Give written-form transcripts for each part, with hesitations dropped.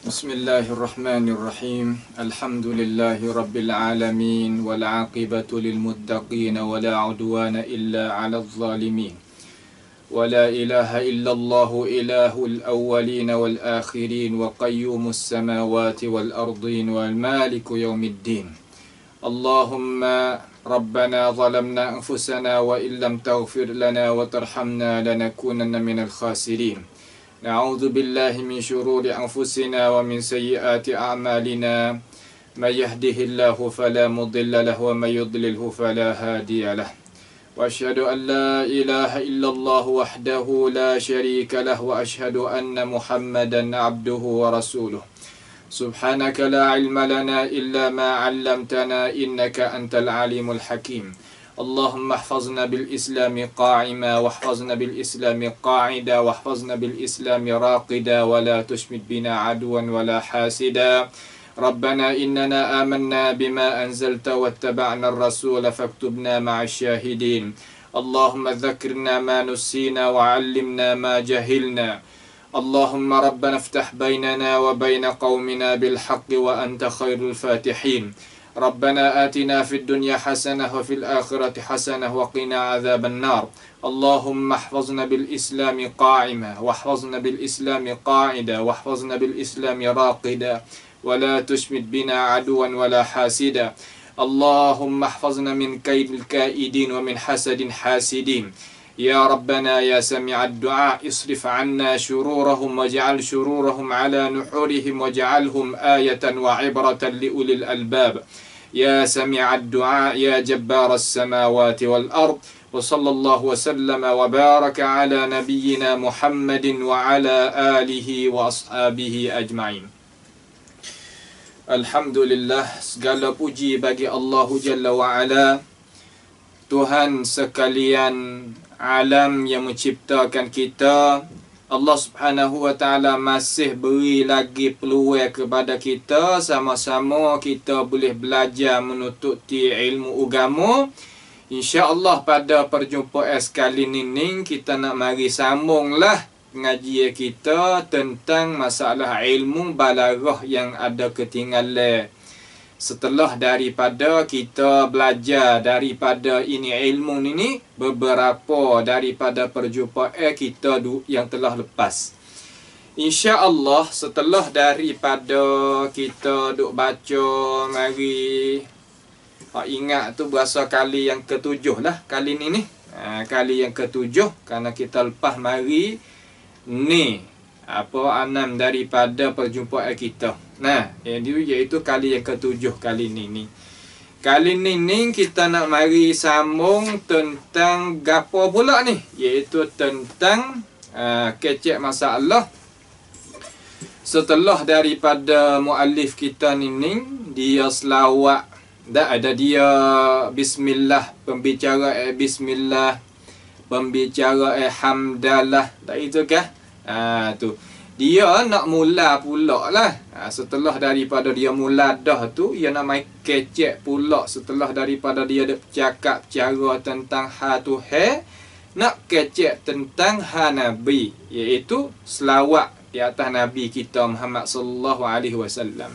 Bismillahirrahmanirrahim. Alhamdulillahi rabbil alamin wal aqibatu lil muttaqin wa la udwana illa 'alal zalimin. Wa la ilaha illallah ilahul awwalin wal akhirin wa qayyumus samawati wal ardin wal maliku yaumiddin. Allahumma rabbana zalamna anfusana wa illam taghfir lana wa tarhamna lanakunanna minal khasirin. Na'udzu billahi min syururi anfusina wa min sayyiati a'malina. May yahdihillahu fala mudilla lahu wa may yudlilhu fala hadiya lahu. Wa asyhadu an la ilaha illallah wahdahu la syarika lahu wa asyhadu anna Muhammadan 'abduhu wa rasuluh. Subhanaka la ilma lana illa ma 'allamtana innaka antal alimul hakim. Allahumma ihfazna bil islami qa'ima wahfazna bil islami qa'ida wahfazna bil islami raqida wa la tushmit bina aduwan wa la hasida. Rabbana innana amanna bima anzalta wattaba'na ar-rasula faktubna ma'asy syahidin. Allahumma dhakkirna ma nusina wa 'allimna ma jahilna. Allahumma rabbana iftah bainana wa baina qaumina bil haqqi wa anta khairul fatihin. ربنا آتنا في الدنيا حسنة وفي الآخرة حسنة وقنا عذاب النار. اللهم احفظنا بالإسلام قائما واحفظنا بالإسلام قاعدا واحفظنا بالإسلام راقدا ولا تشمت بنا عدوا ولا حاسدا. اللهم احفظنا من كيد الكائدين ومن حسد حاسدين. يا ربنا يا سميع الدعاء اصرف عنا شرورهم واجعل شرورهم على نحورهم واجعلهم آية وعبرة لأولي الألباب. يا سميع الدعاء يا جبار السماوات والأرض. وصلى الله وسلم وبارك على نبينا محمد وعلى آله وأصحابه أجمعين. Alhamdulillah, segala puji bagi Allah Jalla wa'ala, Tuhan sekalian alam yang menciptakan kita. Allah Subhanahu wa ta'ala masih beri lagi peluang kepada kita, sama-sama kita boleh belajar menututi ilmu agama. InsyaAllah pada perjumpaan sekali ini kita nak mari sambunglah pengajian kita tentang masalah ilmu balaghah yang ada ketinggalan. Setelah daripada kita belajar daripada ini ilmu ini, beberapa daripada perjumpaan kita yang telah lepas. InsyaAllah setelah daripada kita duk baca mari ingat tu berasa kali yang ketujuh lah kali ni. Kali yang ketujuh kerana kita lepas mari ni enam daripada perjumpaan kita. Iaitu kali yang ketujuh kali ni. Kali ni kita nak mari sambung tentang gapo pula ni? Iaitu tentang kecek masalah. Setelah daripada muallif kita ni dia selawat, dah ada dia bismillah, pembicara bismillah, pembicara hamdalah, tak itu kah? Tu dia nak mula pula lah. Setelah daripada dia mula dah tu, dia nak main kecek pula. Setelah daripada dia bercakap cara tentang ha Tuhan, nak kecek tentang ha Nabi, iaitu selawat di atas Nabi kita Muhammad sallallahu alaihi wasallam.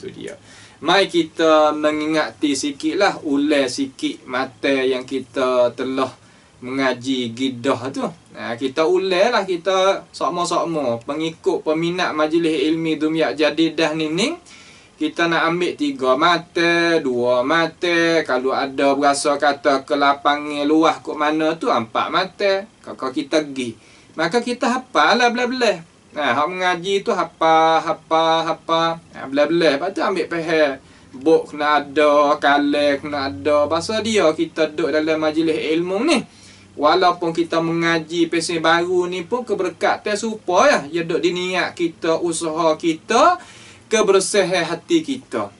Tu dia. Mai kita mengingati sikitlah, ulas sikit mata yang kita telah mengaji gidah tu. Kita ulang lah, kita sama-sama pengikut peminat majlis ilmi Dumyak Jadidah ni, kita nak ambil 3 mata, 2 mata. Kalau ada berasa kata ke lapangan luah kot mana tu 4 mata. Kalau kita pergi, maka kita hafal lah belah-belah. Hak mengaji tu hafal belah-belah. Lepas tu ambil faham. Buk kena ada, kalah kena ada. Pasal dia kita duduk dalam majlis ilmu ni, walaupun kita mengaji pesen baru ni pun keberkatan supaya ya duk diniat kita, usaha kita, kebersihan hati kita.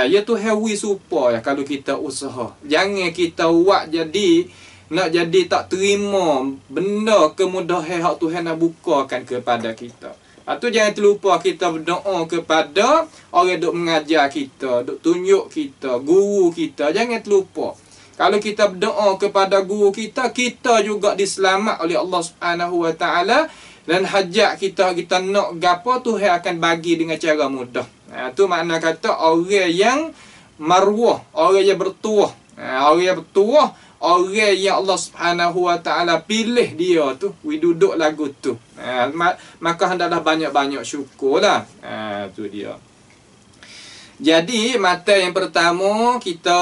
Ya tu hewi supaya kalau kita usaha. Jangan kita buat jadi nak jadi tak terima benda kemudahan hak Tuhan nak bukakan kepada kita. Itu jangan terlupa kita berdoa kepada orang duk mengajar kita, duk tunjuk kita, guru kita. Jangan terlupa. Kalau kita berdoa kepada guru kita, kita juga diselamat oleh Allah Subhanahu wa ta'ala Dan hajat kita nak gapo, Tuhan akan bagi dengan cara mudah. Tu makna kata orang yang marwah, orang yang bertuah. Orang yang bertuah, orang yang Allah Subhanahu Wa Taala pilih dia tu, duduk lagu tu. Maka hendaklah banyak-banyak syukurlah. Tu dia. Jadi mata yang pertama kita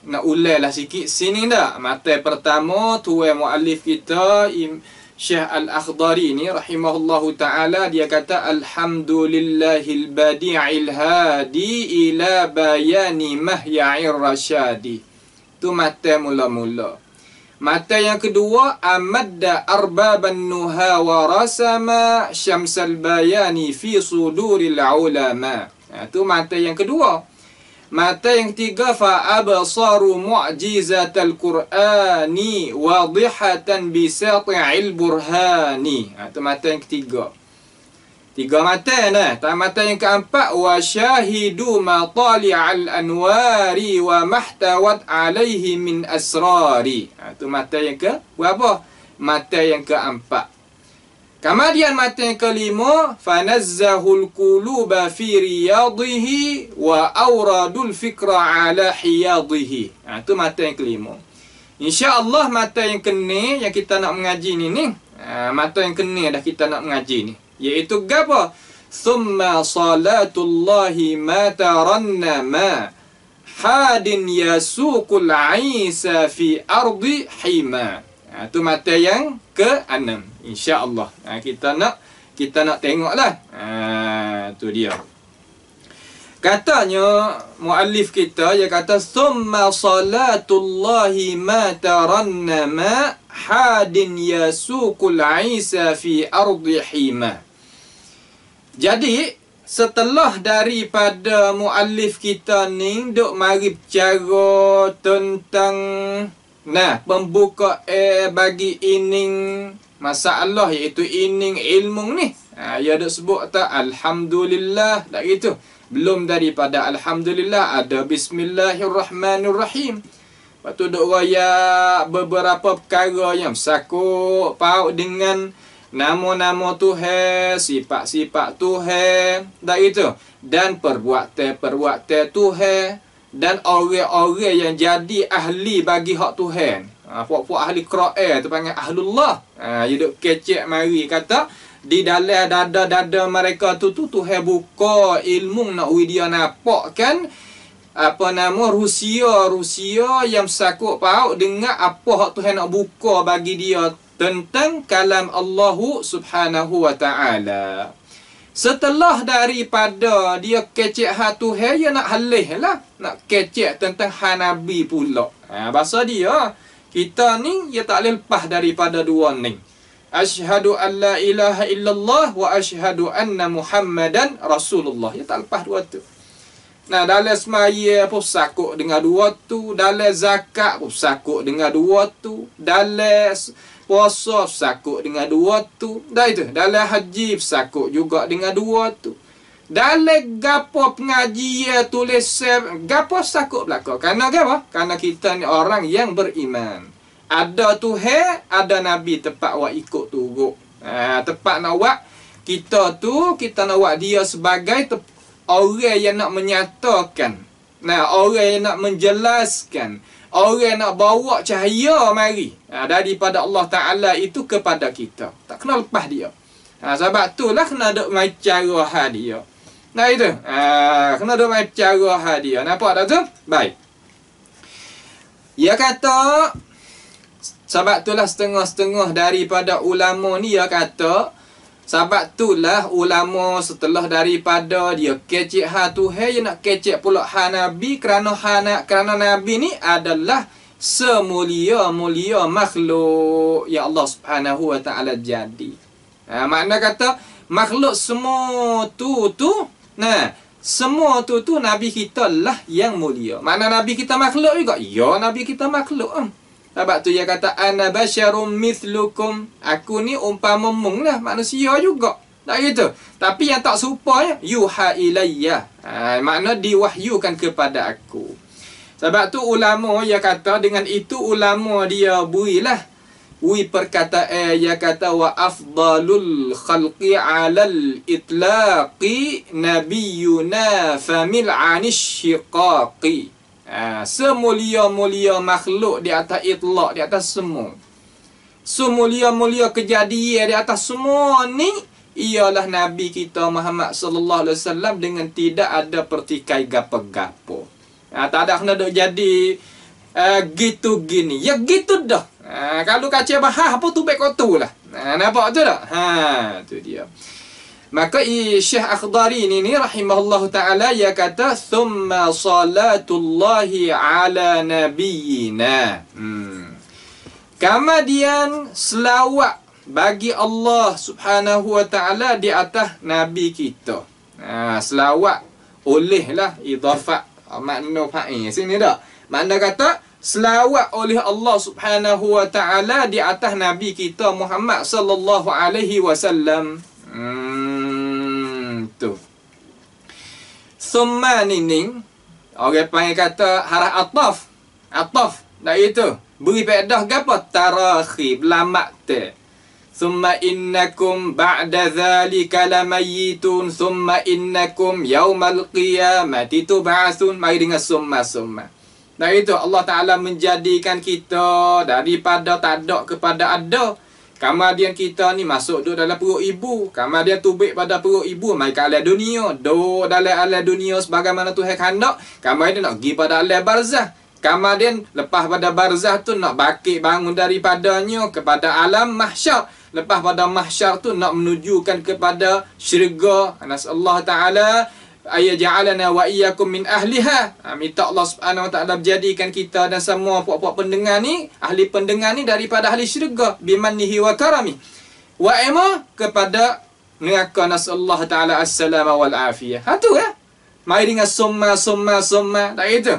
nak ulailah sikit sini dah. Mata pertama tuan muallif kita Syekh Al-Akhdari ni rahimahullahu taala, dia kata alhamdulillahil badi'il hadi ila bayani mahya'ir rasyadi. Tu mata mula-mula. Mata yang kedua, amadda arbaban nuha wa rasama syamsal bayani fi suduril ulama. Tu mata yang kedua. Mata yang ketiga, fa absaru mu'jizatal qur'ani wadihatan bi sati'il burhani. Tu mata yang ketiga. Tiga mata nah. Mata yang keempat, wa syahidu matali'al anwari wa mahtawat alaihi min asrari. Tu mata yang ke berapa? Mata yang keempat. Kemudian mata yang kelima, fanazzahul quluba fi riyadhihi wa awradul fikra ala hiyadhihi. Tu mata yang kelima. Insya-Allah mata yang kena yang kita nak mengaji ni mata yang kena dah kita nak mengaji ni, iaitu gapo? Thumma salatullahi ma tarannama hadin yasuqul aisa fi ardi hima. Tu mata yang ke-6, insya-Allah. Kita nak tengoklah. Tu dia. Katanya muallif kita, dia kata summa salatullahi ma tarannama hadin yasuqul aisa fi ardi hima. Jadi setelah daripada muallif kita ni duk mari bercara tentang pembuka bagi ining masalah, iaitu ining ilmu ni. Ia ada sebut tak alhamdulillah, tak gitu. Belum daripada alhamdulillah ada bismillahirrahmanirrahim. Lepas tu duk raya beberapa perkara yang sakut paut dengan nama-nama Tuhan, sifat-sifat Tuhan, tak gitu. Dan perbuatan Tuhan. Dan orang-orang yang jadi ahli bagi hak Tuhan. Puak-puak ahli Quran tu panggil ahlullah. Dia duk kecek mari kata di dalam dada-dada mereka tu Tuhan buka ilmu nak dia nampak kan Rusia yang sakut paut dengan apa hak Tuhan nak buka bagi dia tentang kalam Allah Subhanahu Wa Taala. Setelah daripada dia kecek hak Tuhan, dia nak halih lah. Nak kecek tentang Hanabi pula. Bahasa dia, kita ni, dia tak boleh lepas daripada dua ni. Asyhadu an la ilaha illallah wa asyhadu anna Muhammadan Rasulullah. Dia tak lepas dua tu. Dalam semaya pun sakut dengan dua tu. Dalam zakat pun sakut dengan dua tu. Dalam puasa sakut dengan dua tu. Dah itu. Dalam haji sakut juga dengan dua tu. Dalam gapo pengajian tulis gapo sakut belaka. Karena apa? Karena kita ni orang yang beriman. Ada Tuhan, ada Nabi tepat awak ikut turut. Tepat nak awak kita tu, kita nak awak dia sebagai orang yang nak menyatakan. Orang yang nak menjelaskan. Orang nak bawa cahaya mari daripada Allah Ta'ala itu kepada kita. Tak kena lepas dia. Sebab itulah kena duk main cara dia. Itu. Kena duk main cara dia. Nampak tak tu? Baik. Dia kata, sebab itulah setengah-setengah daripada ulama ni dia kata, sebab itulah ulama setelah daripada dia kecek Tuhan, dia nak kecek pula Nabi, kerana Nabi ni adalah semulia-mulia makhluk yang Allah Subhanahu Wa Taala jadi. Makna kata makhluk semua tu semua tu Nabi kita lah yang mulia. Makna Nabi kita makhluk juga? Ya, Nabi kita makhluk. Sebab tu dia kata ana basyarum mithlukum, aku ni umpama mung lah, manusia juga. Tak gitu. Tapi yang tak serupa yuha ilayya. Makna diwahyukan kepada aku. Sebab tu ulama dia kata dengan itu ulama dia berilah wi perkataan ya kata wa afdalul khalqi alal itlaqi nabiyuna famil anish shiqaqi. Semulia-mulia makhluk di atas itlaq, di atas semua. Semulia-mulia kejadian di atas semua ni ialah Nabi kita Muhammad sallallahu alaihi wasallam dengan tidak ada pertikai gapo-gapo. Tak ada kena duk jadi gitu gini. Ya gitu dah. Kalau kacau bahar apa tu baik kotu lah. Nampak tu tak? Tu dia. Maka Syekh Akhdari ni rahimahullah ta'ala dia kata thumma salatullahi ala nabiyyina. Kemudian selawat bagi Allah subhanahu wa ta'ala di atas Nabi kita. Selawat olehlah idafat makna fa'il sini dah. Makna kata selawat oleh Allah subhanahu wa ta'ala di atas Nabi kita Muhammad sallallahu alaihi wasallam. Tu. Summa nining orang panggil kata haraf ataf. Ataf. Dah itu. Beri faedah gapo? Tarakhi belamak te. Summa innakum ba'da dhalika lamayitun. Summa innakum yaumal qiyamati tub'atsun. Mari dengan summa. Dan itu Allah Ta'ala menjadikan kita daripada tak ada kepada ada. Kemudian kita ni masuk duduk dalam perut ibu. Kemudian tubik pada perut ibu. Mai ke alam dunia. Dalam alam dunia sebagaimana Tuhan kehendak. Kemudian nak pergi pada alam barzah. Kemudian lepas pada barzah tu nak bangkit bangun daripadanya kepada alam mahsyar. Lepas pada mahsyar tu nak menujukan kepada syurga. Allah Ta'ala ayaj'alana wa iyyakum min ahliha. Minta Allah Subhanahu wa taala menjadikan kita dan semua puak-puak pendengar ni, ahli pendengar ni daripada ahli syurga bimannihi wa karami. Wa ima kepada neraka nasallahu taala as-salama wal afiyah. Tu ya. Mari dengan summa. Tak itu.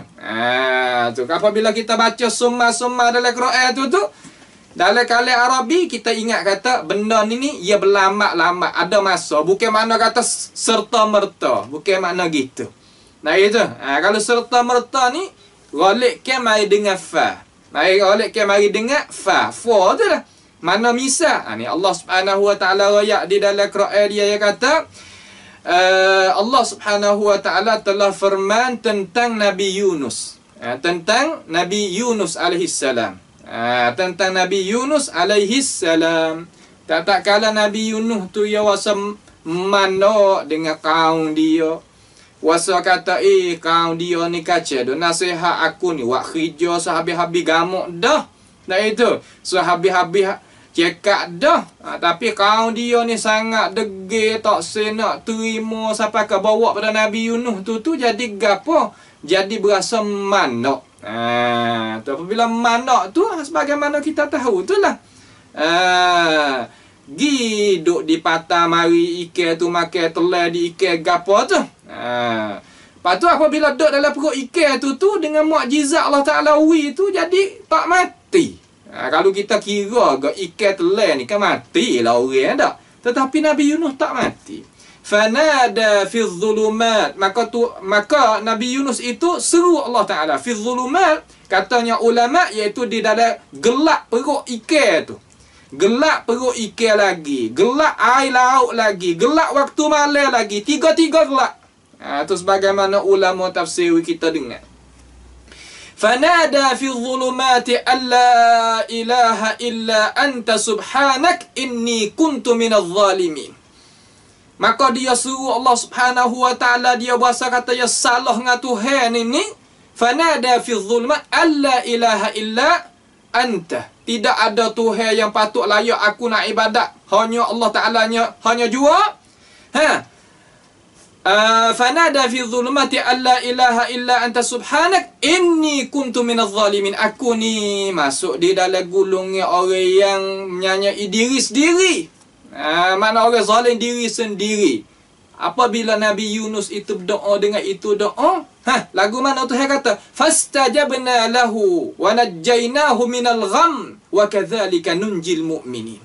Tu apabila kita baca summa dalam Quran tu dalam kalam Arabi kita ingat kata benda ni ia berlama-lama, ada masa. Bukan makna kata serta merta, bukan makna gitu. Nah itu. Kalau serta merta ni ghalikkan mari dengan fa. Mari dengan fa. Fa tu lah. Mana misal? Ni Allah Subhanahu wa taala royak di dalam Quran dia kata Allah Subhanahu wa taala telah firman tentang Nabi Yunus. Tentang Nabi Yunus alaihi salam. Tentang Nabi Yunus alaihi salam. Tak kala Nabi Yunus tu ya wasa mano dengan kaum dia. Wasa kata kaum dia ni kaca do nasihat aku ni wak khija sahabi-habi gamuk dah. Dah itu. Sahabi-habi cekak dah. Tapi kaum dia ni sangat degil tak senak terima sampai ke bawa pada Nabi Yunus tu jadi gapo? Jadi berasa manok. Tu apabila manak tu sebagaimana kita tahu itulah. Duk di patah mari ikan tu makan telur di ikan gapo tu. Lepas tu apabila duk dalam perut ikan tu dengan mukjizat Allah Taala wi tu jadi tak mati. Kalau kita kira ke ikan telur ni kan matilah orang dak. Tetapi Nabi Yunus tak mati. Fanada fi dhulumat, maka Nabi Yunus itu seru Allah Taala fi dhulumat, katanya ulama iaitu di dalam gelap perut ikan tu. Gelap perut ikan lagi, gelap air laut lagi, gelap waktu malam lagi, tiga-tiga gelap. Tu sebagaimana ulama tafsir kita dengar. Fanada fi dhulumati alla ilaha illa anta subhanak inni kuntu minadh zalimin. Maka dia suruh Allah Subhanahu wa taala dia bahasa kata ya salah dengan Tuhan ini. Fanada fi dhulumat alla ilaha illa anta. Tidak ada Tuhan yang patut layak aku nak ibadat. Hanya Allah Taala hanya jua. Fanada fi dhulumati alla ilaha illa anta subhanak inni kuntu minadh zalimin. Aku ni masuk di dalam gulungnya orang yang menyanyai diri sendiri. Mana orang zalim diri sendiri. Apabila Nabi Yunus itu berdoa dengan itu doa, lagu mana Tuhan kata fastajabna lahu wa najjaynahu minal gham wa kadzalika nunjil mu'minin.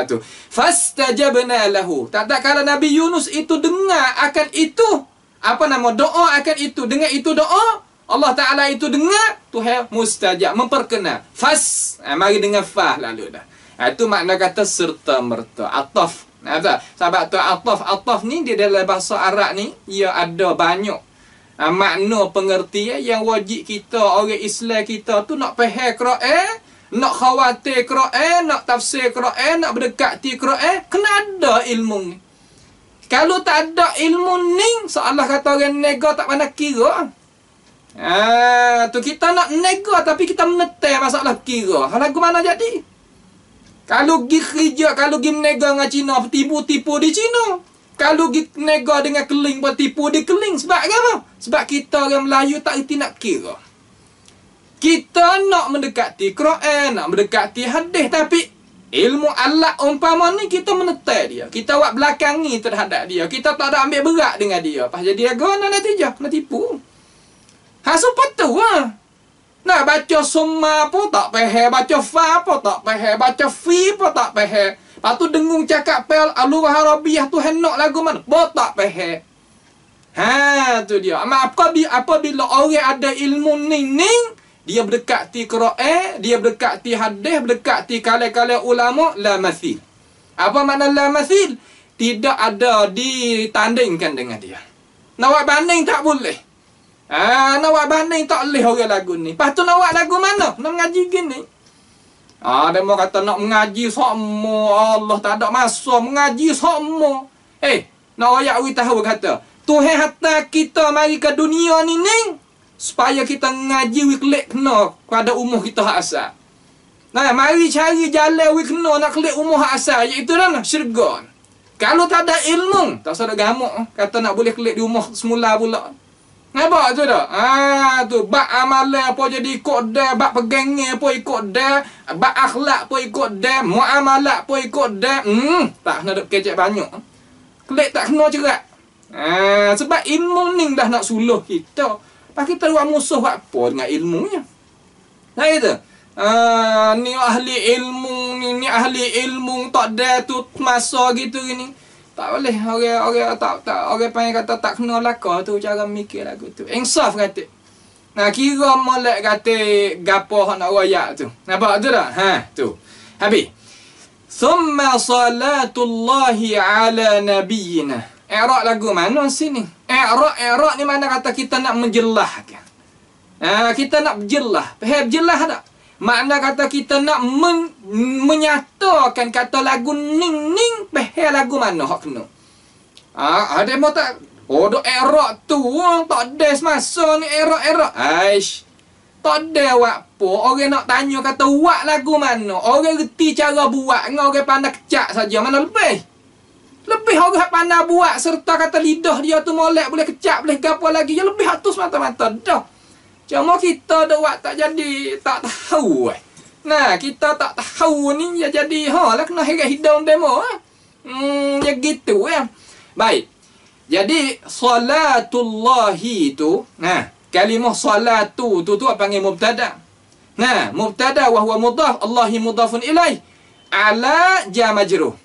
Tu fastajabna lahu. Tak kala Nabi Yunus itu dengar akan itu, apa nama doa akan itu, dengan itu doa Allah Ta'ala itu dengar, Tuhan mustajab, memperkenal. Fas, mari dengan fah lalu dah. Itu makna kata serta merta. Ataf. Sebab tu ataf ni di dalam bahasa Arab ni, ia ada banyak makna pengertian yang wajib kita, orang Islam kita tu nak faham Quran, nak khawatir Quran, nak tafsir Quran, nak berdekati Quran, kena ada ilmu ni. Kalau tak ada ilmu ni, seolah kata orang nega tak pandai kira. Tu kita nak nega tapi kita menetai masalah kira. Hal lagu mana jadi? Kalau pergi kerja, kalau pergi menega dengan Cina, tipu-tipu di Cina. Kalau pergi nega dengan keling, buat tipu di keling. Sebab apa? Sebab kita orang Melayu tak reti nak kira. Kita nak mendekati Quran, nak mendekati hadis, tapi ilmu alat umpama ni kita menetai dia. Kita buat belakangi terhadap dia. Kita tak ada ambil berat dengan dia. Pas jadi agak nak natijah, nak tipu. Supaya tu lah. Nah, baca summa pun tak faham, baca fa pun tak faham, baca fi pun tak faham. Lepas tu dengung cakap pel Al-Lughah Arabiah tu hendak lagu mana? Pun tak faham. Tu dia. Apabila orang ada ilmu ni, dia berdekati Quran, dia berdekati hadis, berdekati kala-kala ulama, la mathil. Apa makna la mathil? Tidak ada ditandingkan dengan dia. Nak buat banding tak boleh. Nak buat banding tak boleh orang lagu ni. Lepas tu nak buat lagu mana? Nak mengaji gini. Dia mau kata nak mengaji semua. Allah tak ada masa mengaji semua. Nak ayat we tahu kata, Tuhan hantar kita mari ke dunia ni supaya kita ngaji we kelik kena pada umur kita hak asal. Nah, mari cari jalan we kena nak kelik umur hak asal, iaitu dah syurga. Kalau tak ada ilmu, tak sadar gamuk kata nak boleh kelik di umur semula pula. Nampak tu dah? Tu bab amalan apa jadi ikut dah, bab pegangnya apa ikut dah, bab akhlak apa ikut dah, muamalat apa ikut dah. Tak kena duk kecek banyak. Kelik tak kena cerak. Sebab ilmu ni dah nak suluh kita. Pas kita buat musuh buat apa dengan ilmunya? Nah itu. Ni ahli ilmu, ni ahli ilmu tak ada tu masa gitu gini. Tak boleh orang orang panggil kata tak kena laka tu cara mikir lagu tu. Insaf kata. Nah kira molek kata gapo hak nak royak tu. Nampak tu dah? Tu. Habis. Thumma salatullahi ala nabiyyina. I'raq lagu mana sini? I'raq ni mana kata kita nak menjelahkan. Kita nak berjelah. Faham jelah tak? Makna kata kita nak menyatakan kata lagu ning behel lagu mana hak kena. Ada mau tak? Dok Iraq tu tak ada semasa ni Iraq. Aish. Tak ada wak apa. Orang nak tanya kata wak lagu mana. Orang reti cara buat dengan orang pandai kecak saja. Mana lebih? Lebih orang pandai buat serta kata lidah dia tu molek boleh kecak boleh gapo lagi. Yang lebih atus mata-mata dah. Cuma kita dah buat tak jadi, tak tahu. Nah, kita tak tahu ni ya jadi lah kena heret hidung demo. Ya gitu ya. Baik. Jadi salatullahi tu, kalimah salatu tu apa panggil mubtada. Mubtada wa huwa mudhaf, Allahi mudhafun ilaih. Ala ja majruh.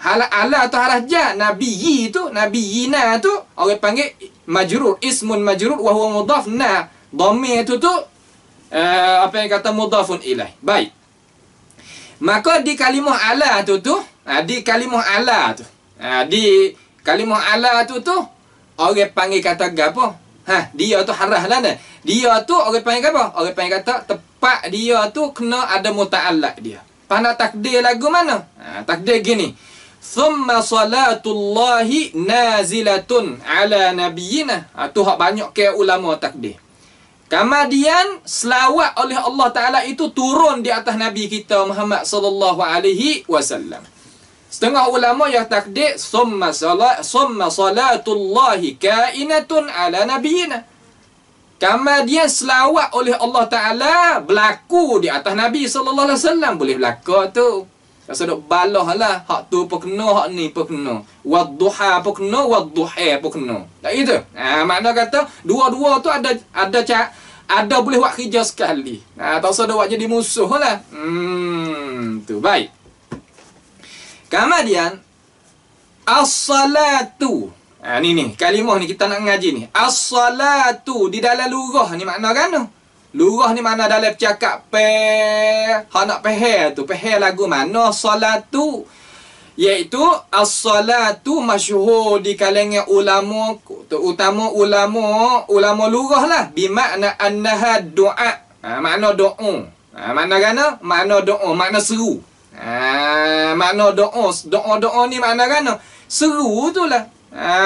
Ala atau harah ja, nabiyyi tu, nabiyyina tu orang panggil majrur, ismun majrur wa huwa mudhaf na. Dhamir tu apa yang kata mudhafun ilaih. Baik. Maka di kalimah ala tu di kalimah ala tu. Di kalimah ala tu orang panggil kata gapo? Dia tu harah lah dah. Dia tu orang panggil apa? Orang panggil kata tepat dia tu kena ada muta'allaq dia. Pana takdir lagu mana? Takdir gini. Thumma salatullahi nazilatun ala nabiyyina. Tu hak banyak ke ulama takdir. Kemudian selawat oleh Allah Ta'ala itu turun di atas Nabi kita Muhammad sallallahu alaihi wasallam. Setengah ulama yang takdir summa salatullahi kainatun ala nabiyina. Kemudian selawat oleh Allah Ta'ala berlaku di atas Nabi sallallahu alaihi wasallam. Boleh berlaku tu. Rasa duk balah lah. Hak tu pun kena, hak ni pun kena. Wadduha pun kena, wadduha pun kena. Tak gitu? Makna kata, dua-dua tu ada boleh buat kerja sekali. Tak usah buat jadi musuh lah. Tu, baik. Kemudian, as-salatu. Ni kalimah ni kita nak ngaji ni. As-salatu di dalam lurah ni makna kan tu? Lurah ni makna dalam bercakap hak nak tu, lagu mana salatu, iaitu as-salatu masyhur di kalangan ulama, terutama ulama lurah lah, bimakna annaha doa. Makna doa. Makna kan? Makna doa, makna seru. Makna doa ni makna kan? Seru tu lah.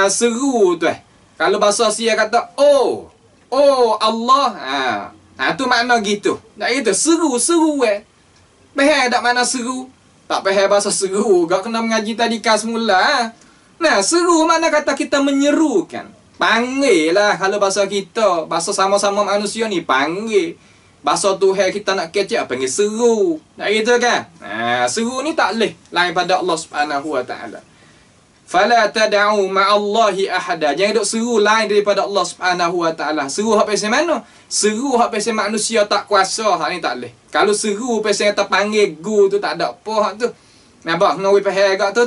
Seru tu Kalau bahasa Sia kata oh Allah, tu makna gitu. Tak gitu, seru Pahal tak makna seru? Tak pahal bahasa seru, kau kena mengaji tadika semula. Nah, seru makna kata kita menyerukan. Panggil lah kalau bahasa kita, bahasa sama-sama manusia ni panggil. Bahasa Tuhan kita nak kecek panggil seru. Tak gitu kan? Seru ni tak leh lain pada Allah Subhanahu Wa Taala. Fala tad'u ma'allahi ahada. Jangan duk seru lain daripada Allah Subhanahu Wa Taala. Seru hak pasal mana? Seru hak pasal manusia tak kuasa, hak ni tak leh. Kalau seru pasal kata panggil gu tu tak ada apa hak tu. Nampak kena we faham agak tu.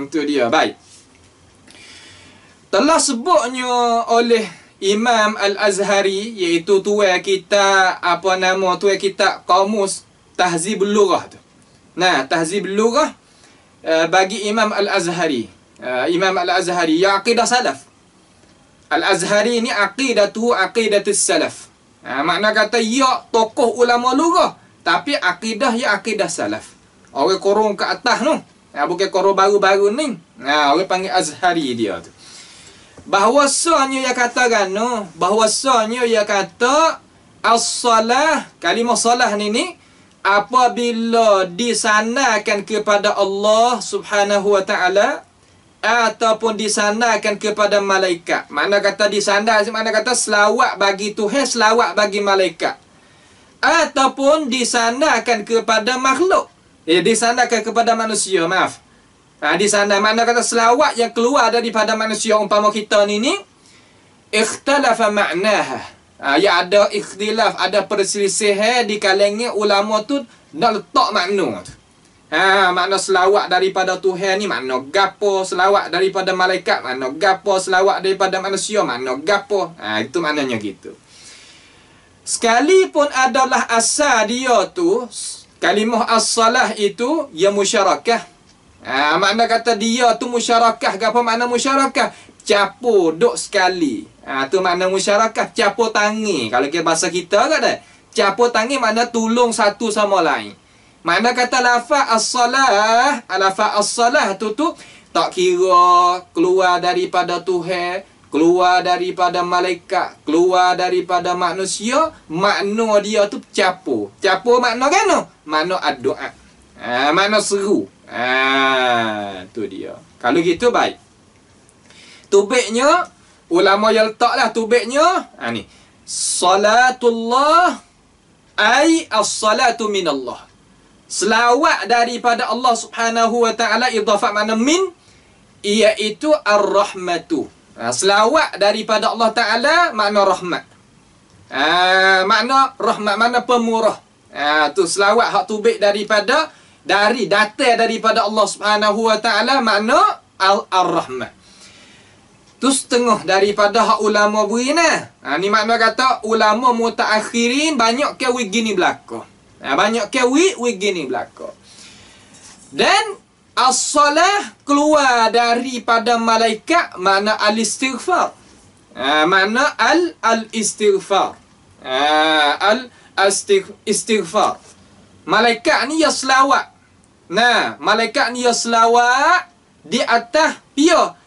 Tu dia. Baik. Telah sebutnya oleh Imam Al-Azhari, iaitu tuai kita tuai kita Qamus Tahzibul Lughah tu. Nah, Tahzibul Lughah bagi Imam Al-Azhari. Imam Al-Azhari yang akidah salaf. Al-Azhari ni aqidatus salaf. Makna kata ya tokoh ulama lughah, tapi akidah ya akidah salaf. Orang korong ke atas tu. Bukan korong baru-baru ni. Orang panggil Azhari dia tu. Bahwasanya ia katakan bahwasanya ia kata as-salah, kalimah salah ni apabila disanakan kepada Allah Subhanahu Wa Taala ataupun disanakan kepada malaikat. Mana kata disandar, mana kata selawat bagi Tuhan, selawat bagi malaikat. Ataupun disanakan kepada makhluk. Disandarkan kepada manusia, maaf. Disandar, mana kata selawat yang keluar daripada manusia, umpama kita ni ikhtalafa ma'naha. Ya ada ikhtilaf, ada perselisihan di kalangan ulama tu nak letak makna tu. Makna selawat daripada Tuhan ni makna gapo, selawat daripada malaikat makna gapo, selawat daripada manusia makna gapo. Itu maknanya gitu. Sekalipun adalah asal dia tu kalimah as-salah itu ya musyarakah. Makna kata dia tu musyarakah. Apa makna musyarakah? Capur duk sekali. Tu makna musyarakah, capur tangi. Kalau kita bahasa kita kan dah. Capur tangi makna tolong satu sama lain. Makna kata lafaz as-salah tu tak kira keluar daripada Tuhan, keluar daripada malaikat, keluar daripada manusia, makna dia tu capur. Capur makna kan? Makna ad-doa. Makna seru. Tu dia. Kalau gitu baik. Tubiknya ulama yang letaklah tubiknya ni. Salatullah ai as-salatu minallah. Selawat daripada Allah Subhanahu Wa Taala, idhafat makna min, iaitu ar-rahmatu. Selawat daripada Allah Taala makna rahmat. Makna rahmat, makna pemurah. Tu selawat hak tubik daripada datang daripada Allah Subhanahu Wa Taala makna ar-rahmah. Tu setengah daripada hak ulama beri ni makna kata ulama mutaakhirin banyak ke gini belaka. Banyak ke gini belaka. Dan as-salah keluar daripada malaikat makna al-istighfar. Makna al-istighfar. Al-istighfar. Malaikat ni ya selawat. Nah, malaikat ni ya selawat di atas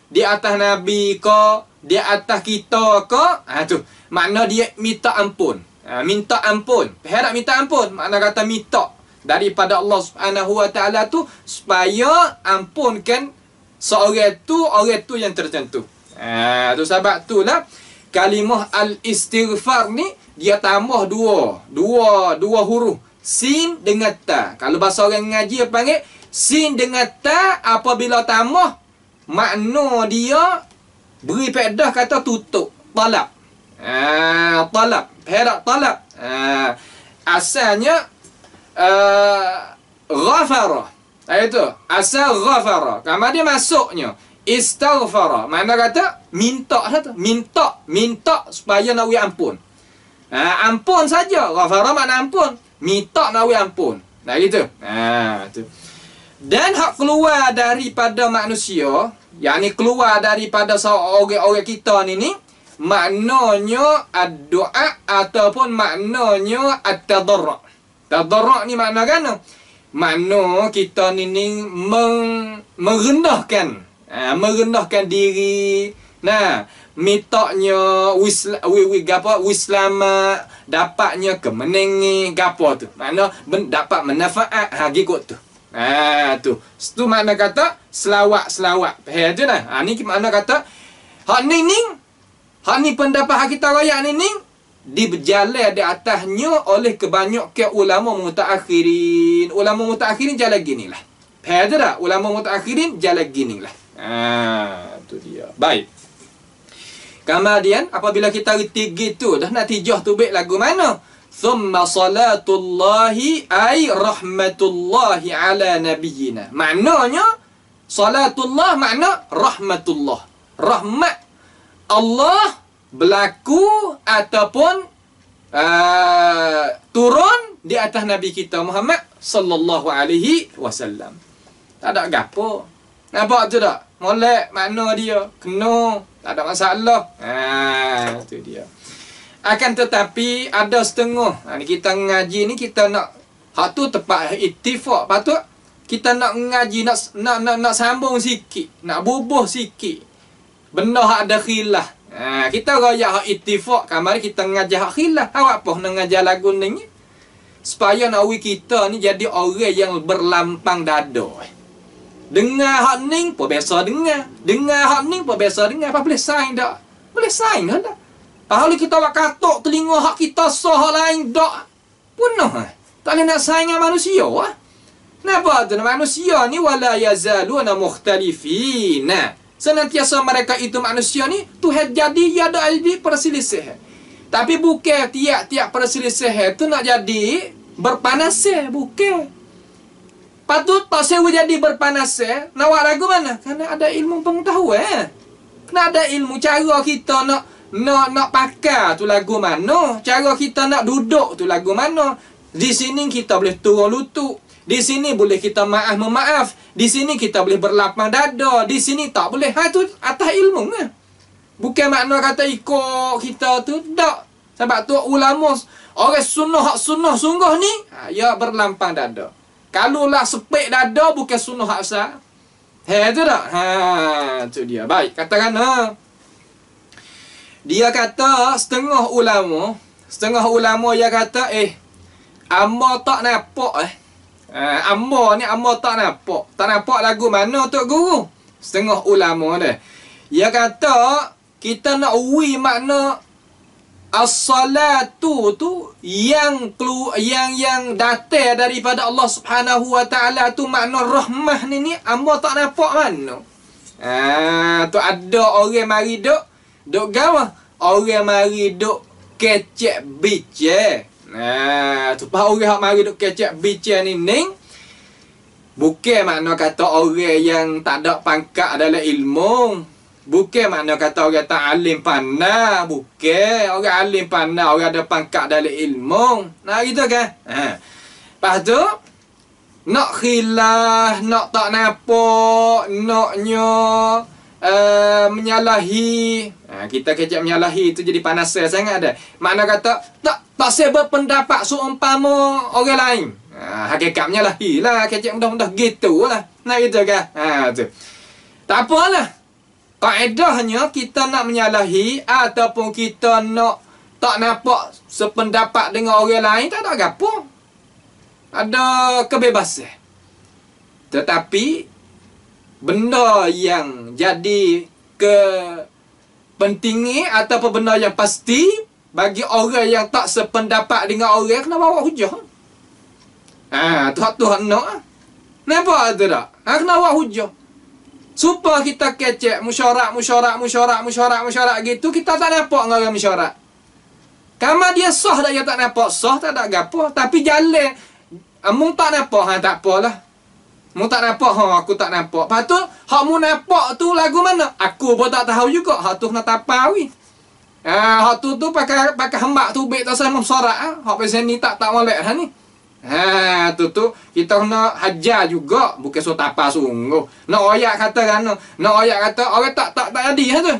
di atas Nabi ke, di atas kita ke. Tu makna dia minta ampun. Minta ampun. Hendak minta ampun, makna kata minta daripada Allah Subhanahu Wa Taala tu supaya ampunkan orang tu yang tertentu. Tu sebab itulah kalimah al-istighfar ni dia tambah dua huruf, sin dengan ta. Kalau bahasa orang ngaji panggil sin dengan ta, apabila tambah makna dia beri faedah kata tutup, talab. Talab, hendak talab. Asalnya ghafara. Itu asal ghafara. Kalau dia masuknya Istaghfara. Mana kata minta satu. Minta supaya nak wi ampun. Ampun saja. Ghafara makna ampun. Minta nak wi ampun. Nah gitu. Tu. Dan hak keluar daripada manusia, yakni keluar daripada orang-orang kita ni maknanya ad-du'a ataupun maknanya at-tadarru'. Tadarru' ni makna kan? Makna kita ni merendahkan. Merendahkan diri. Nah, mitanya wislama dapatnya kemenangan gapo tu. Makna dapat manfaat gitu tu. Tu. Itu makna kata selawat-selawat. Faham tu nah. Ni makna kata hak ni pendapat hak kita raya ni diberjalan di atasnya oleh kebanyakan ulama mutaakhirin. Ulama mutaakhirin jalan ginilah. Faham tak? Ulama mutaakhirin jalan ginilah. Tu dia. Baik. Kemudian apabila kita reti gitu dah natijah tu baik lagu mana? Thumma salatullahi ay rahmatullahi ala nabiyyina. Maknanya salatullah makna rahmatullah. Rahmat Allah berlaku ataupun turun di atas Nabi kita Muhammad sallallahu alaihi wasallam. Tak ada gapo. Nampak tu tak? Molek makna dia. Kena. Tak ada masalah. Tu dia. Akan tetapi ada setengah. Ni kita ngaji ni kita nak hak tu tepat ittifaq. Patut kita nak ngaji nak sambung sikit, nak bubuh sikit. Benda hak ada khilaf. Kita raya hak ittifaq, kamari kita ngajar hak khilaf. Awak apa nak ngajar lagu ni? Supaya nak kita ni jadi orang yang berlampang dada. Dengar hak ni pun biasa dengar. Dengar hak ni pun biasa dengar. Apa boleh saing tak? Boleh saing tak? Kalau kita buat katok telinga hak kita sah hak lain tak? Punah. Tak boleh nak saing dengan manusia. Kenapa tu? Manusia ni wala yazaluna mukhtalifina. Senantiasa mereka itu manusia ni Tuhan jadi ya ada perselisihan. Tapi bukan tiap-tiap perselisihan tu nak jadi berpanasnya, bukan. Patut tak sewa jadi berpanasnya. Nak buat lagu mana? Kerana ada ilmu pengetahuan. Kena ada ilmu cara kita nak pakai tu lagu mana. Cara kita nak duduk tu lagu mana. Di sini kita boleh turun lutut. Di sini boleh kita memaaf. Di sini kita boleh berlapang dada. Di sini tak boleh. Itu atas ilmu kan. Bukan makna kata ikut kita tu. Tak. Sebab tu ulama orang sunnah hak sunnah sungguh ni ya berlampang dada. Kalau lah sepik dada bukan sunnah hak asal. Tu tak? Tu dia. Baik, katakan dia kata setengah ulama dia kata amba tak nampak amba tak nampak. Tak nampak lagu mana Tok Guru? Setengah ulama dia. Dia kata kita nak makna as-salatu tu yang datang daripada Allah Subhanahu wa taala tu makna rahmah ni amba tak nampak mana. Tu ada orang mari duk gawa. Orang mari duk kecek bice. Tu pa orang hak mari duk kecek bice ni bukan makna kata orang yang tak ada pangkat dalam ilmu. Bukan makna kata orang tak alim pandai. Bukan. Orang alim pandai. Orang ada pangkat dalam ilmu. Nah gitu kan. Lepas tu. Nak khilaf. Nak tak nampak. Naknya. Menyalahi. Kita kecek menyalahi. Itu jadi panas sangat ada. Makna kata. Tak saya berpendapat seumpama orang lain. Hakikat menyalahi lah. Kecek mudah-mudah gitu lah. Nah gitu kan. Tu. Tak apalah. Kaedahnya kita nak menyalahi ataupun kita nak tak nampak sependapat dengan orang lain tak ada apa. Ada kebebasan. Tetapi benda yang jadi kepentingan ataupun benda yang pasti bagi orang yang tak sependapat dengan orang kena bawa hujah. Tuhan nak. Nampak tu tak? Kena bawa hujah. Supaya kita kecek musyarak gitu, kita tak nampak dengan orang musyarak. Kama dia sah tak, dia tak nampak sah, tak ada gapo. Tapi jalan, mung tak nampak, tak apalah. Mu tak nampak, aku tak nampak. Lepas tu, hak mu nampak tu lagu mana? Aku pun tak tahu juga. Hak tu kena tapawi. Hak tu pakai hembak tu baik tak sama sorak. Hak pasal ni tak molek dah ni. Tu kita kena hajar juga, bukan so tapa sungguh. Nak oyak kata kan, nak oyak kata orang tak jadi tu.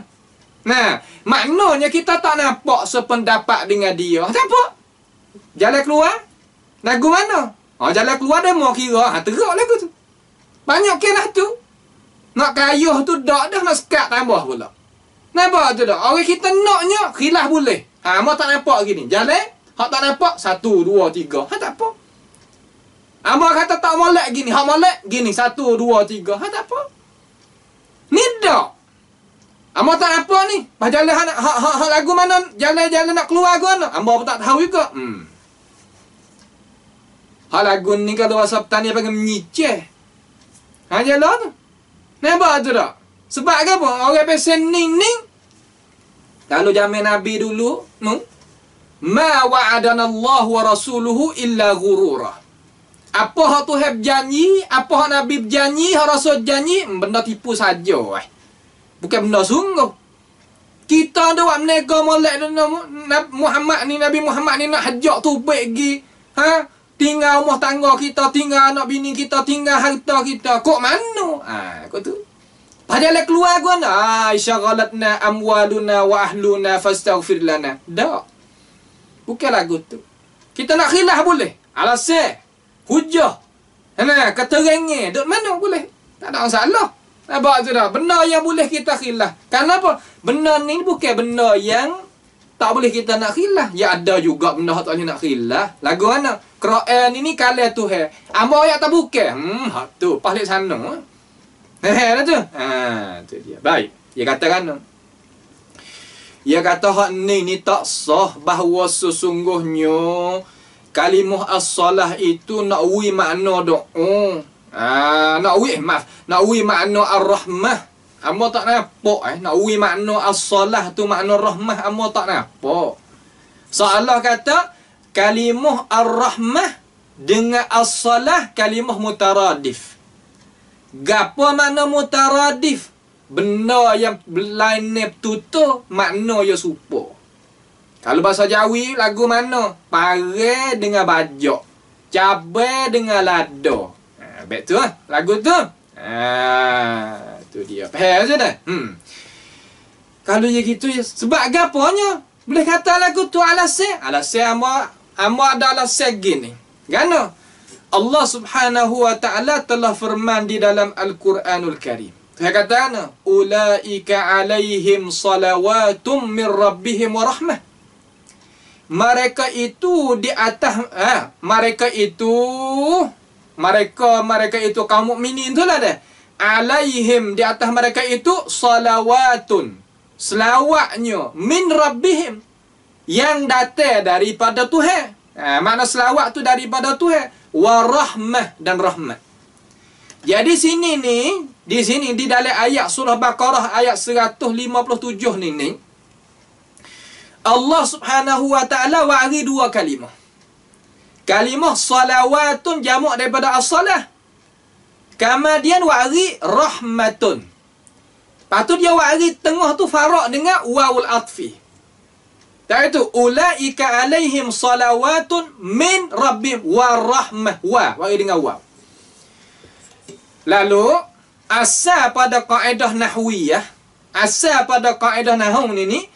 Nah, maknanya kita tak nampak sependapat dengan dia. Apa? Jalan keluar? Lagu mana? Jalan keluar demo kira. Teruk lagu tu. Banyak kira tu. Nak kayuh tu dak dah, nak sekat tambah pula. Nampak tu dak? Orang kita naknya khilaf boleh. Mau tak nampak gini. Jalan, hak tak nampak 1 2 3. Tak apa. Abang kata tak molek gini. Hak molek gini 1 2 3. Tak apa. Ni dak. Abang tak nampak ni. Pas jalan hak lagu mana? Jalan-jalan nak keluar guna. Abang pun tak tahu juga. Hak lagu ni kalau bahasa petani panggil menyiceh. Jalan tu. Nampak tu tak? Sebab apa? Orang pesen ning-ning. Kalau zaman Nabi dulu, ma wa'adana Allah wa rasuluhu illa ghurura. Apa hak Tuhan berjanji, apa hak Nabi berjanji, hak Rasul berjanji, benda tipu saja. Bukan benda sungguh. Kita ada buat menega molek Nabi Muhammad ni nak hajak tu baik pergi. Tinggal rumah tangga kita, tinggal anak bini kita, tinggal harta kita. Kok mana? Kok tu. Padahal keluar gua syaghalatna amwaluna wa ahluna fastaghfir lana. Tak. Bukan lagu tu. Kita nak khilaf boleh. Alasan, hujah. Kata rengeh, duk mana boleh. Tak ada masalah. Nampak tu dah. Benda yang boleh kita khilaf. Kenapa? Benda ni bukan benda yang tak boleh kita nak khilaf. Ya ada juga benda tak boleh nak khilaf. Lagu mana? Quran ini kalam Tuhan. Amba ayat tak bukan. Hak tu balik sana. Dah tu. Tu dia. Baik. Dia katakan. Dia kata hak ni tak sah bahawa sesungguhnya kalimah as-salah itu nak wi makna doa. Nak wi makna ar-rahmah. Amba tak nampak nak wi makna as-salah tu makna rahmah, amba tak nampak. Soalah kata kalimah ar-rahmah dengan as-salah kalimah mutaradif. Gapo makna mutaradif? Benda yang lain betul makna ya serupa. Kalau bahasa Jawi lagu mana? Pare dengan bajak, cabai dengan lada. Betul lagu tu. Tu dia. Faham je dah? Kalau ya gitu ya, sebab gaponya? Boleh kata lagu tu alasan. Alasan amba ada alasan gini. Gana? Allah Subhanahu wa taala telah firman di dalam Al-Quranul Karim. Dia kata, ulaika alaihim salawatum min rabbihim wa rahmah. Mereka itu di atas mereka itu kaum mukminin tu lah dah. Alaihim di atas mereka itu salawatun. Selawatnya min rabbihim yang datang daripada Tuhan. Makna selawat tu daripada Tuhan. Wa rahmah dan rahmat. Jadi di sini di dalam ayat surah Baqarah ayat 157 ni Allah Subhanahu wa taala wari 2 kalimah. Kalimah salawatun jamak daripada as-salah. Kemudian wari rahmatun. Patut dia wari tengah tu farak dengan wawul atfi. Tak itu ulaika alaihim salawatun min rabbihim wa rahmah. Wari dengan waw. Lalu asal pada kaedah nahwiyah, asal pada kaedah nahwu ni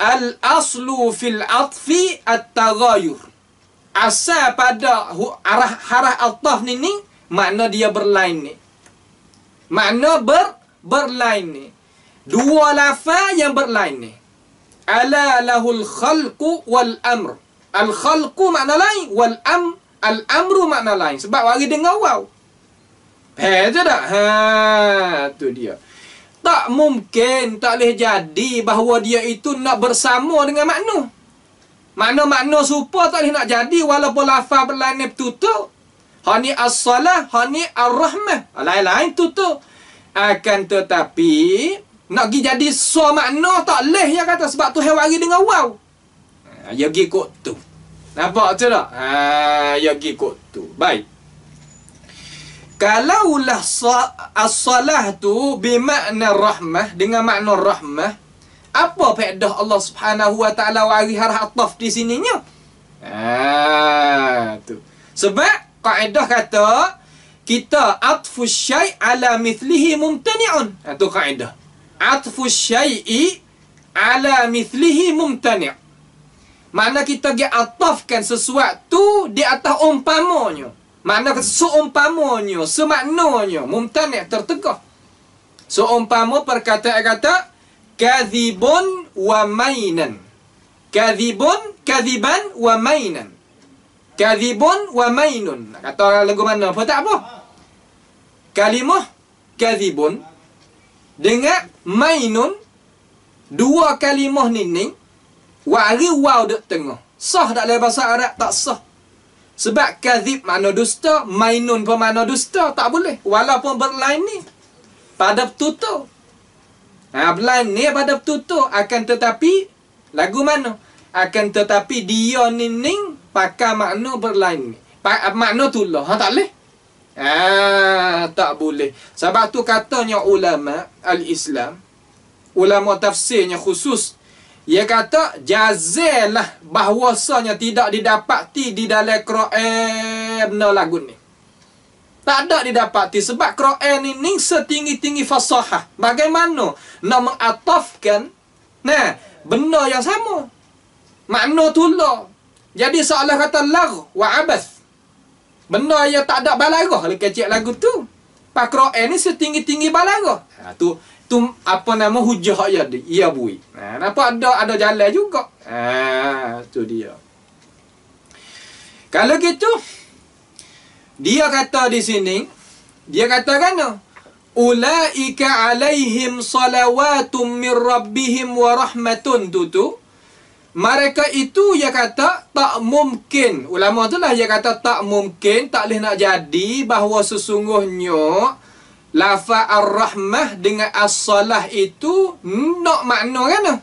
al-aslu fil atfi at-taghayur. Asal pada harah ataf ni makna dia berlain ni. Makna berlain ni. Dua lafaz yang berlain ni. Ala lahul khalqu wal amr. Al-khalqu makna lain wal al-amru makna lain. Sebab wari dengan waw. Je tak? Tu dia. Tak mungkin, tak boleh jadi bahawa dia itu nak bersama dengan makna. Makna-makna serupa tak boleh nak jadi walaupun lafaz berlain betul-betul. Hani as-salah, hani ar-rahmah. Lain-lain betul-betul. Akan tetapi, nak pergi jadi so makna tak boleh ya kata sebab tu hewari dengan waw. Ya pergi kot tu. Nampak tu tak? Ya pergi kot tu. Baik. Kalaulah as-salah tu bermakna rahmah, dengan makna rahmah, apa faedah Allah Subhanahu wa taala wari harah ataf di sininya? Tu. Sebab kaedah kata kita atfu syai' ala mithlihi mumtani'un. Tu kaedah. Atfu syai'i ala mithlihi mumtani'. Makna kita pergi atafkan sesuatu di atas umpamanya. Makna seumpamanya, semaknanya, mumtani' tertegah. Seumpama perkataan kata kadhibun wa mainan. Kadhiban wa mainan. Kadhibun wa mainun. Kata lagu mana apa tak apa. Kalimah kadhibun dengan mainun, dua kalimah ni wari waw dek tengah. Sah tak dalam bahasa Arab? Tak sah. Sebab kadhib makna dusta, mainun pun makna dusta, tak boleh. Walaupun berlain ni pada bertutur. Berlain ni pada bertutur, akan tetapi lagu mana? Akan tetapi dia nining pakai makna berlain ni. Makna tulah. Tak boleh. Tak boleh. Sebab tu katanya ulama al-Islam, ulama tafsirnya khusus, ia kata jazalah bahwasanya tidak didapati di dalam Quran lagu ni. Tak ada didapati sebab Quran ini setinggi-tinggi fasahah. Bagaimana nak mengatafkan benda yang sama, makna tulah. Jadi seolah kata lag wa abath, benda yang tak ada balarah kecil lagu tu. Pak Quran ni setinggi-tinggi balarah. Tu apa nama hujah ya bui. Nampak ada jalan juga. Tu dia. Kalau gitu, dia kata di sini, dia katakan ulaika alaihim salawatum mir rabbihim wa rahmatun tu. Mereka itu, dia kata, tak mungkin. Ulama tu lah, dia kata tak mungkin, tak boleh nak jadi bahawa sesungguhnya lafaz ar-rahmah dengan as-salah itu nak makna kan?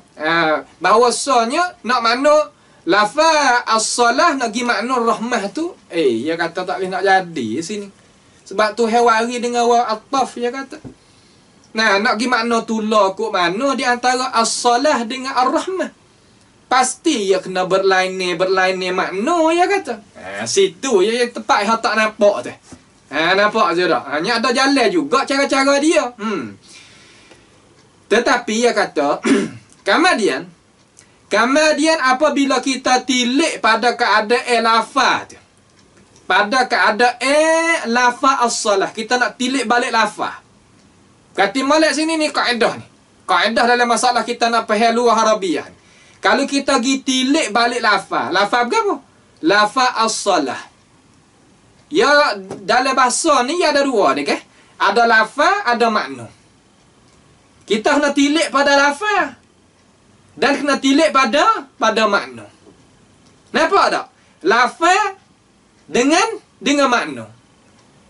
Bahawasanya nak makna lafaz as-salah nak pergi makna rahmah tu, dia kata tak boleh nak jadi sini. Sebab tu hewari dengan waw ataf, dia kata. Nak pergi makna tulah kok mana di antara as-salah dengan ar-rahmah. Pasti ia kena berlain makna, dia kata. Situ dia tepat yang tak nampak tu. Nampak je tak? Hanya ada jalan juga cara-cara dia. Tetapi dia kata kemudian apabila kita tilik pada keadaan lafaz, pada keadaan lafaz as-salah, kita nak tilik balik lafaz. Kata molek sini ni kaedah ni. Kaedah dalam masalah kita nak faham luar Arabiah. Kalau kita pergi tilik balik lafaz berapa? Lafaz as-salah. Ya, dalam bahasa ni ada dua ni ke? Ada lafaz, ada makna. Kita kena tilik pada lafaz dan kena tilik pada makna. Nampak tak? Lafaz dengan makna.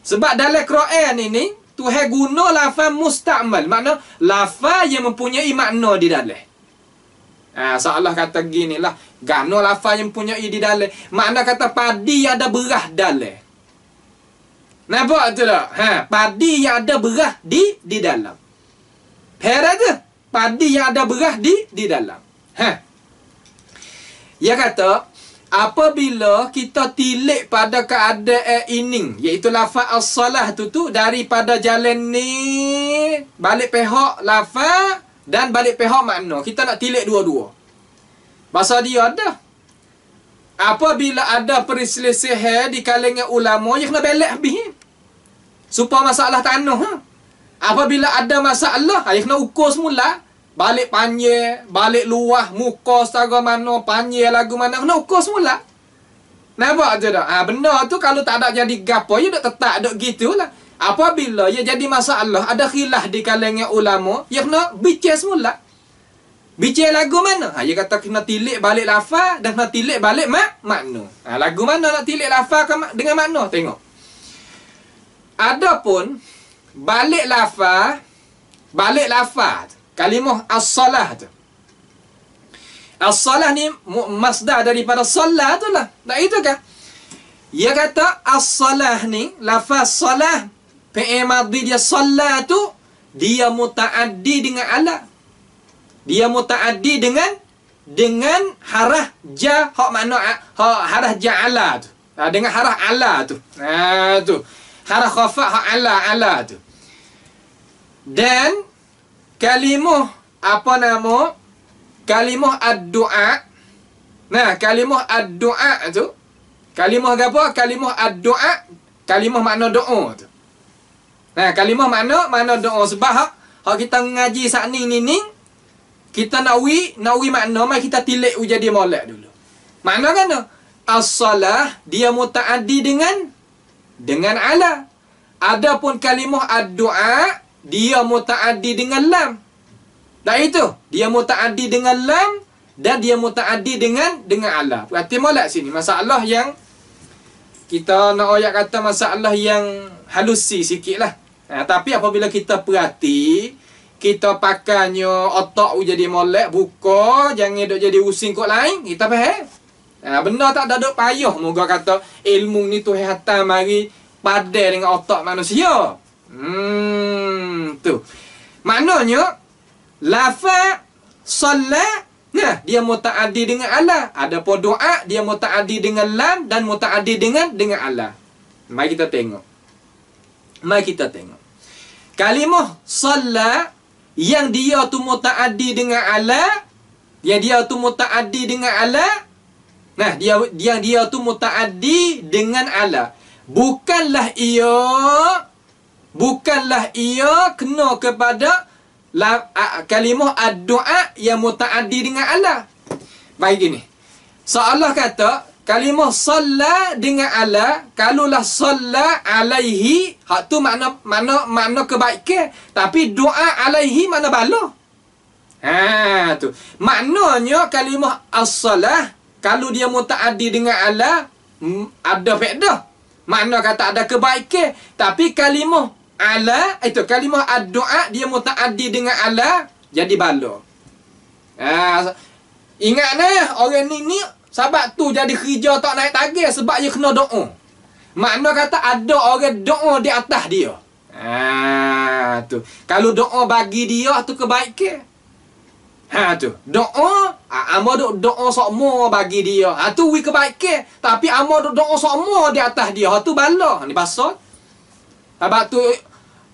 Sebab dalam Quran ini Tuhan guna lafaz musta'mal, makna lafaz yang mempunyai makna di dalam. Seolah kata gini lah, gano lafaz yang mempunyai di dalam. Makna kata padi ada berah dalam. Nampak tu tak? Padi yang ada berah di dalam. Heran tu? Padi yang ada berah di dalam. Dia kata, apabila kita tilik pada keadaan ini, iaitu lafaz as-salah tu daripada jalan ni, balik pihak lafaz dan balik pihak makna. Kita nak tilik dua-dua. Bahasa dia ada. Apabila ada perselisihan di kalangan ulama, dia kena belak habis. Supaya masalah tanah. Apabila ada masalah, dia kena ukur semula. Balik panjang, balik luah, muka setara mana, panjang lagu mana, kena ukur semula. Nampak tu tak? Benda tu kalau tak ada jadi gapo, dia duk tetap duk gitulah. Apabila ia jadi masalah, ada khilaf di kalangan ulama, dia kena bincang semula. Bincang lagu mana? Dia kata kena tilik balik lafaz dan kena tilik balik makna. Lagu mana nak tilik lafaz dengan makna? Tengok. Adapun balik lafaz kalimah as-salah tu. As-salah ni masdar daripada salah tu lah. Tak itu kan? Dia kata as-salah ni, lafaz salah fi'il madhi dia salla tu dia mutaaddi dengan ala. Dia mutaaddi dengan harah ja, hak makna harah ja'ala tu. Dengan harah ala tu. Tu. Harah khafa hak ala tu. Dan kalimah apa nama? Kalimah ad-du'a. Nah, kalimah ad-du'a tu. Kalimah apa? Kalimah ad-du'a. Kalimah makna doa tu. Nah, kalimah makna doa. Sebab hak kita ngaji saat ni kita nak makna, mai kita tilik jadi molek dulu. Makna kan tu? As-salah dia mutaaddi dengan ala. Adapun kalimah ad-du'a dia mutaaddi dengan lam. Dah itu, dia mutaaddi dengan lam dan dia mutaaddi dengan ala. Berarti molek sini masalah yang kita nak ayat kata masalah yang halusi sikitlah. Tapi apabila kita perhati, kita pakainya otak jadi molek, buka, jangan duk jadi using kot lain, kita faham. Benda tak ada duk payah. Moga kata ilmu ni tu hantar mari padan dengan otak manusia. Tu. Maknanya lafaz solat, nah dia mutaaddi dengan ala. Adapun doa dia mutaaddi dengan lam dan mutaaddi dengan ala. Mari kita tengok. Kalimah solat yang dia tu mutaaddi dengan ala, nah dia tu mutaaddi dengan ala. Bukanlah ia kena kepada kalimah ad-du'a yang mutaaddi dengan ala. Baik gini. Seolah kata kalimah salla dengan ala, kalulah salla alaihi, hak tu makna kebaikan, tapi doa alaihi makna bala. Tu. Maknanya kalimah as-salah kalau dia mutaaddi dengan ala ada faedah. Makna kata ada kebaikan, tapi kalimah ala itu kalimah ad-du'a dia mutaaddi dengan ala jadi bala. Ingat orang ni sebab tu jadi kerja tak naik tagih sebab dia kena doa. Makna kata ada orang doa di atas dia. Tu. Kalau doa bagi dia tu kebaikan. Tu. Doa amo doa sokmo bagi dia. Tu wi kebaikan, tapi amo doa sokmo di atas dia. Tu bala. Ni pasal.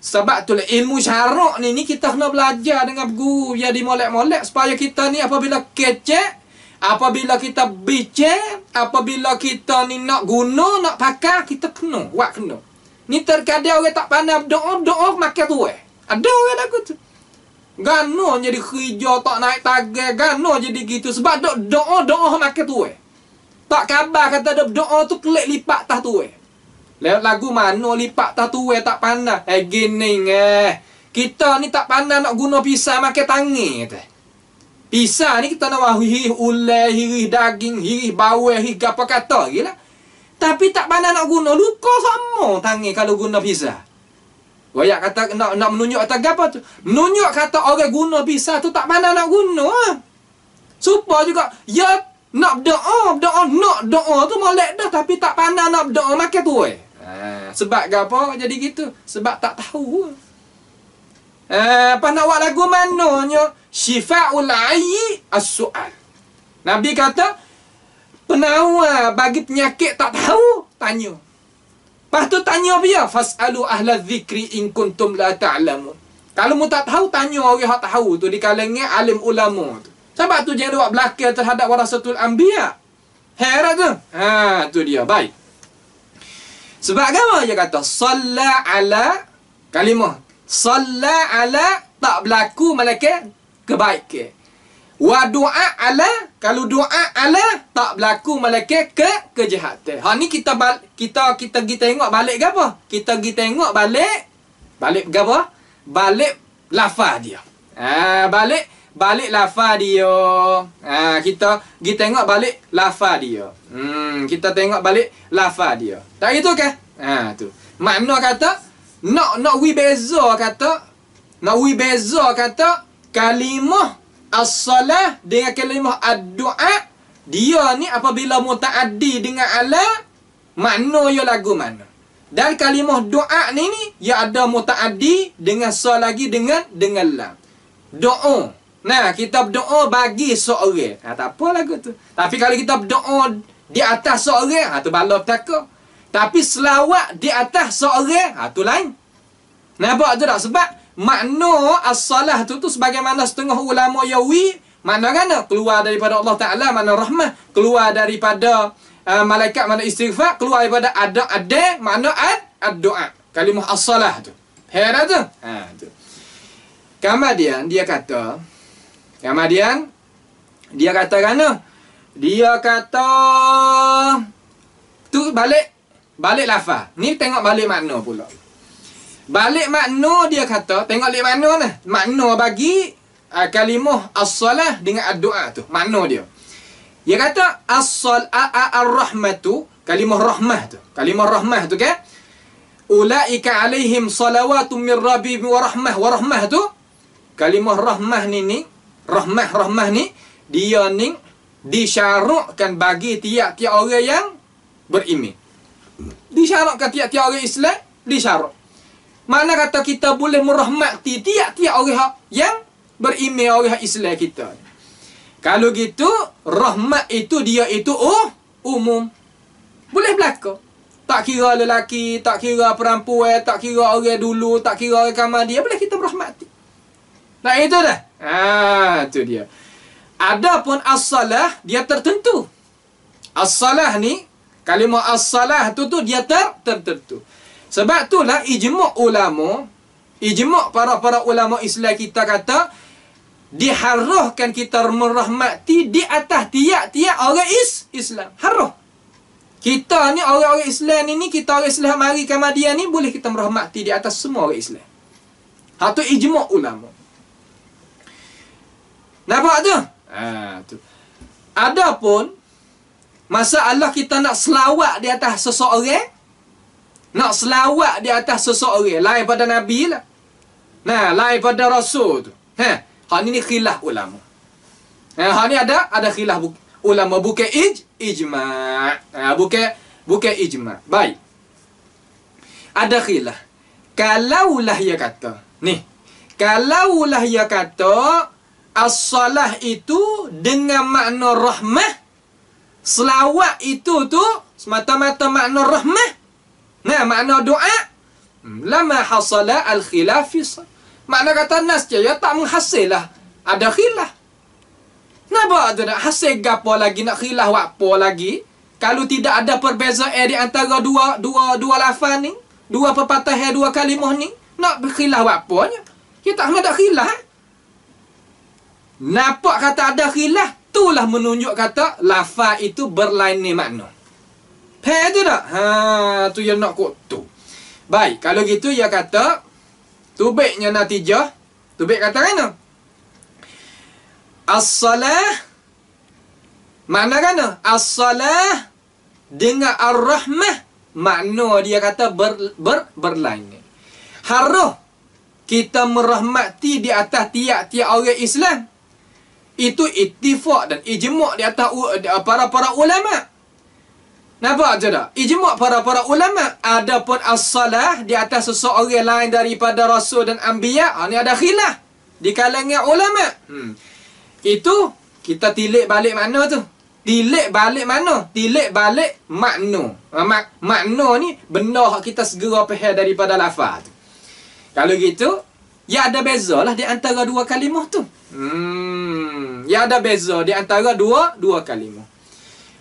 Sebab tu ilmu syarak ni kita kena belajar dengan guru jadi molek-molek supaya kita ni apabila kecek, apabila kita bincang, apabila kita ni nak guna, nak pakai, kita kena, kena. Ni terkadang orang tak pandai doa makan tu. Ada orang lagu tu. Gano jadi kerja tak naik tagih, gano jadi gitu sebab doa makan tu. Tak khabar kata doa tu kelik lipat tah tu. Lewat lagu mana lipat tah tu tak pandai. Gini kita ni tak pandai nak guna pisau makan tangan teh. Pisau ni kita nak hirih ulai, hirih daging, hirih bawang, hirih apa kata gila. Tapi tak pandai nak guna, luka sama tangan kalau guna pisau. Royak kata nak menunjuk kata apa tu? Menunjuk kata orang guna pisau tu tak pandai nak guna. Supaya juga ya nak doa tu molek dah tapi tak pandai nak doa makan tu. Sebab apa jadi gitu? Sebab tak tahu. Apa nak buat lagu mananya? Syifa'ul ayyi as-su'al. Nabi kata penawar bagi penyakit tak tahu, tanya. Lepas tu tanya dia, fas'alu ahla dzikri in kuntum la ta'lamun. Kalau mu tak tahu, tanya orang yang tahu tu di kalangan alim ulama tu. Sebab tu jangan buat belakang terhadap warasatul anbiya. Heran tu. Tu dia. Baik. Sebab apa dia kata? Salla ala kalimah. Salla ala tak berlaku malaikat kebaikan. Wa du'a ala, kalau doa ala tak berlaku malaikat kejahatan. Ni kita pergi tengok balik ke apa? Kita pergi tengok balik ke apa? Balik lafaz dia. Balik lafaz dia. Kita pergi tengok balik lafaz dia. Kita tengok balik lafaz dia. Tak gitu kan? Tu. Makna kata nak wi beza kata kalimah as-salah dengan kalimah ad-du'a, dia ni apabila mutaaddi dengan ala, makna ya lagu mana? Dan kalimah doa ni ya ada mutaaddi dengan sa lagi dengan lam. Doa. Nah, kita berdoa bagi seorang. Tak apa lagu tu. Tapi kalau kita berdoa di atas seorang, tu bala petaka. Tapi selawat di atas seorang, tu lain. Nampak tu tak? Sebab makna as-salah tu sebagaimana setengah ulama yawi, makna kan keluar daripada Allah Ta'ala, makna rahmah, keluar daripada malaikat, makna istighfar, keluar daripada ada makna ad-doa. Kalimah as-salah tu. Heran tu? Tu. Kemudian dia kata kan? Dia kata tu balik lafaz. Ni tengok balik makna pula. Balik makna dia kata, tengok balik makna nah. Makna bagi kalimah as-salah dengan ad-doa tu. Makna dia. Dia kata ar-rahmatu, kalimah rahmah tu. Kalimah rahmah tu kan? Ulaika alaihim salawatun min rabbihim wa rahmah tu. Kalimah rahmah ni rahmah ni dia ni disyarakkan bagi tiap-tiap orang yang beriman. Disyarakkan tiap-tiap orang Islam, disyarak. Mana kata kita boleh merahmati tiap-tiap orang yang beriman, orang Islam kita. Kalau gitu, rahmat itu dia itu umum. Boleh berlaku. Tak kira lelaki, tak kira perempuan, tak kira orang dulu, tak kira orang kamar dia, boleh kita merahmati. Nah itu dah. Tu dia. Adapun as-salah dia tertentu. As-salah ni, kalimah as-salah tu dia tertentu. Sebab itulah ijma' para ulama Islam kita kata diharahkan kita merahmati di atas tiap-tiap orang Islam. Harah. Kita ni orang-orang Islam ni, kita orang Islam mari Ahmadiyah ni boleh kita merahmati di atas semua orang Islam. Tu ijma' ulama. Nampak tu? Tu. Adapun masalah kita nak selawat di atas seseorang, nak selawat di atas seseorang lain pada Nabi lah. Nah, lain pada Rasul tu. Hak ni khilaf ulama. Hak ni ada khilaf ulama, bukan ijma'. Bukan ijma'. Baik. Ada khilaf. Kalaulah dia kata, kalaulah dia kata as-salah itu dengan makna rahmah, selawat itu tu semata-mata makna rahmah, makna doa, lama hasala al-khilaf. Makna kata nas ya tak menghasil lah, ada khilaf. Napa tu nak hasil gapo lagi, nak khilaf apa lagi? Kalau tidak ada perbezaan di antara dua lafaz ni, dua perpatahan, dua kalimah ni, nak berkhilaf apanya? Kita tak ada khilaf. Nampak kata ada khilaf, itulah menunjuk kata lafaz itu berlainan makna. Faham tu tak? Tu yang nak kok tu. Baik, kalau gitu dia kata tubiknya natijah. Tubik kata kan? As-salah makna kan? As-salah dengan ar-rahmah makna dia kata berlainan. Harus kita merahmati di atas tiap-tiap orang Islam. Itu ittifaq dan ijma' di atas para ulama. Nampak je tak? Ijma' para ulama. Adapun as-salah di atas seseorang lain daripada Rasul dan Anbiya, ni ada khilaf di kalangan ulama. Itu kita tilik balik mana tu? Tilik balik mana? Tilik balik makna. Makna ni benda kita segera faham daripada lafaz tu. Kalau gitu, ya ada beza lah di antara dua kalimah tu. Ya ada beza di antara dua kalimah.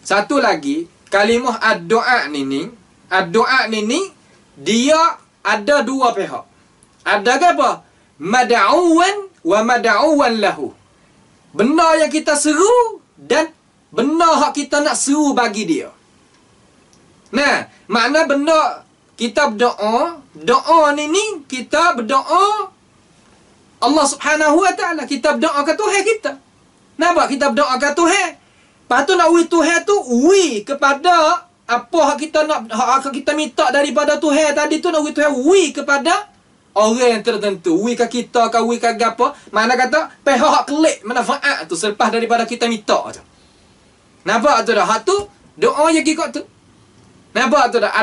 Satu lagi, kalimah ad-doa ni, ad-doa ni dia ada dua pihak. Ada apa? Mad'uwan wa mad'uwan lahu. Benda yang kita seru dan benda yang kita nak seru bagi dia. Nah, makna benda kita berdoa, doa ni kita berdoa Allah Subhanahu wa taala, kita berdoa ke Tuhan kita. Nampak kita berdoa ke Tuhan. Lepas tu nak wi Tuhan tu wi kepada apa hak kita nak, hak kita minta daripada Tuhan tadi tu, nak wi Tuhan wi kepada orang yang tertentu. Wi ke kita ke wi ke apa? Mana kata pihak kelik manfaat tu selepas daripada kita minta tu. Nampak tu dah? Hak tu doa yang kikot tu. Nampak tu dah?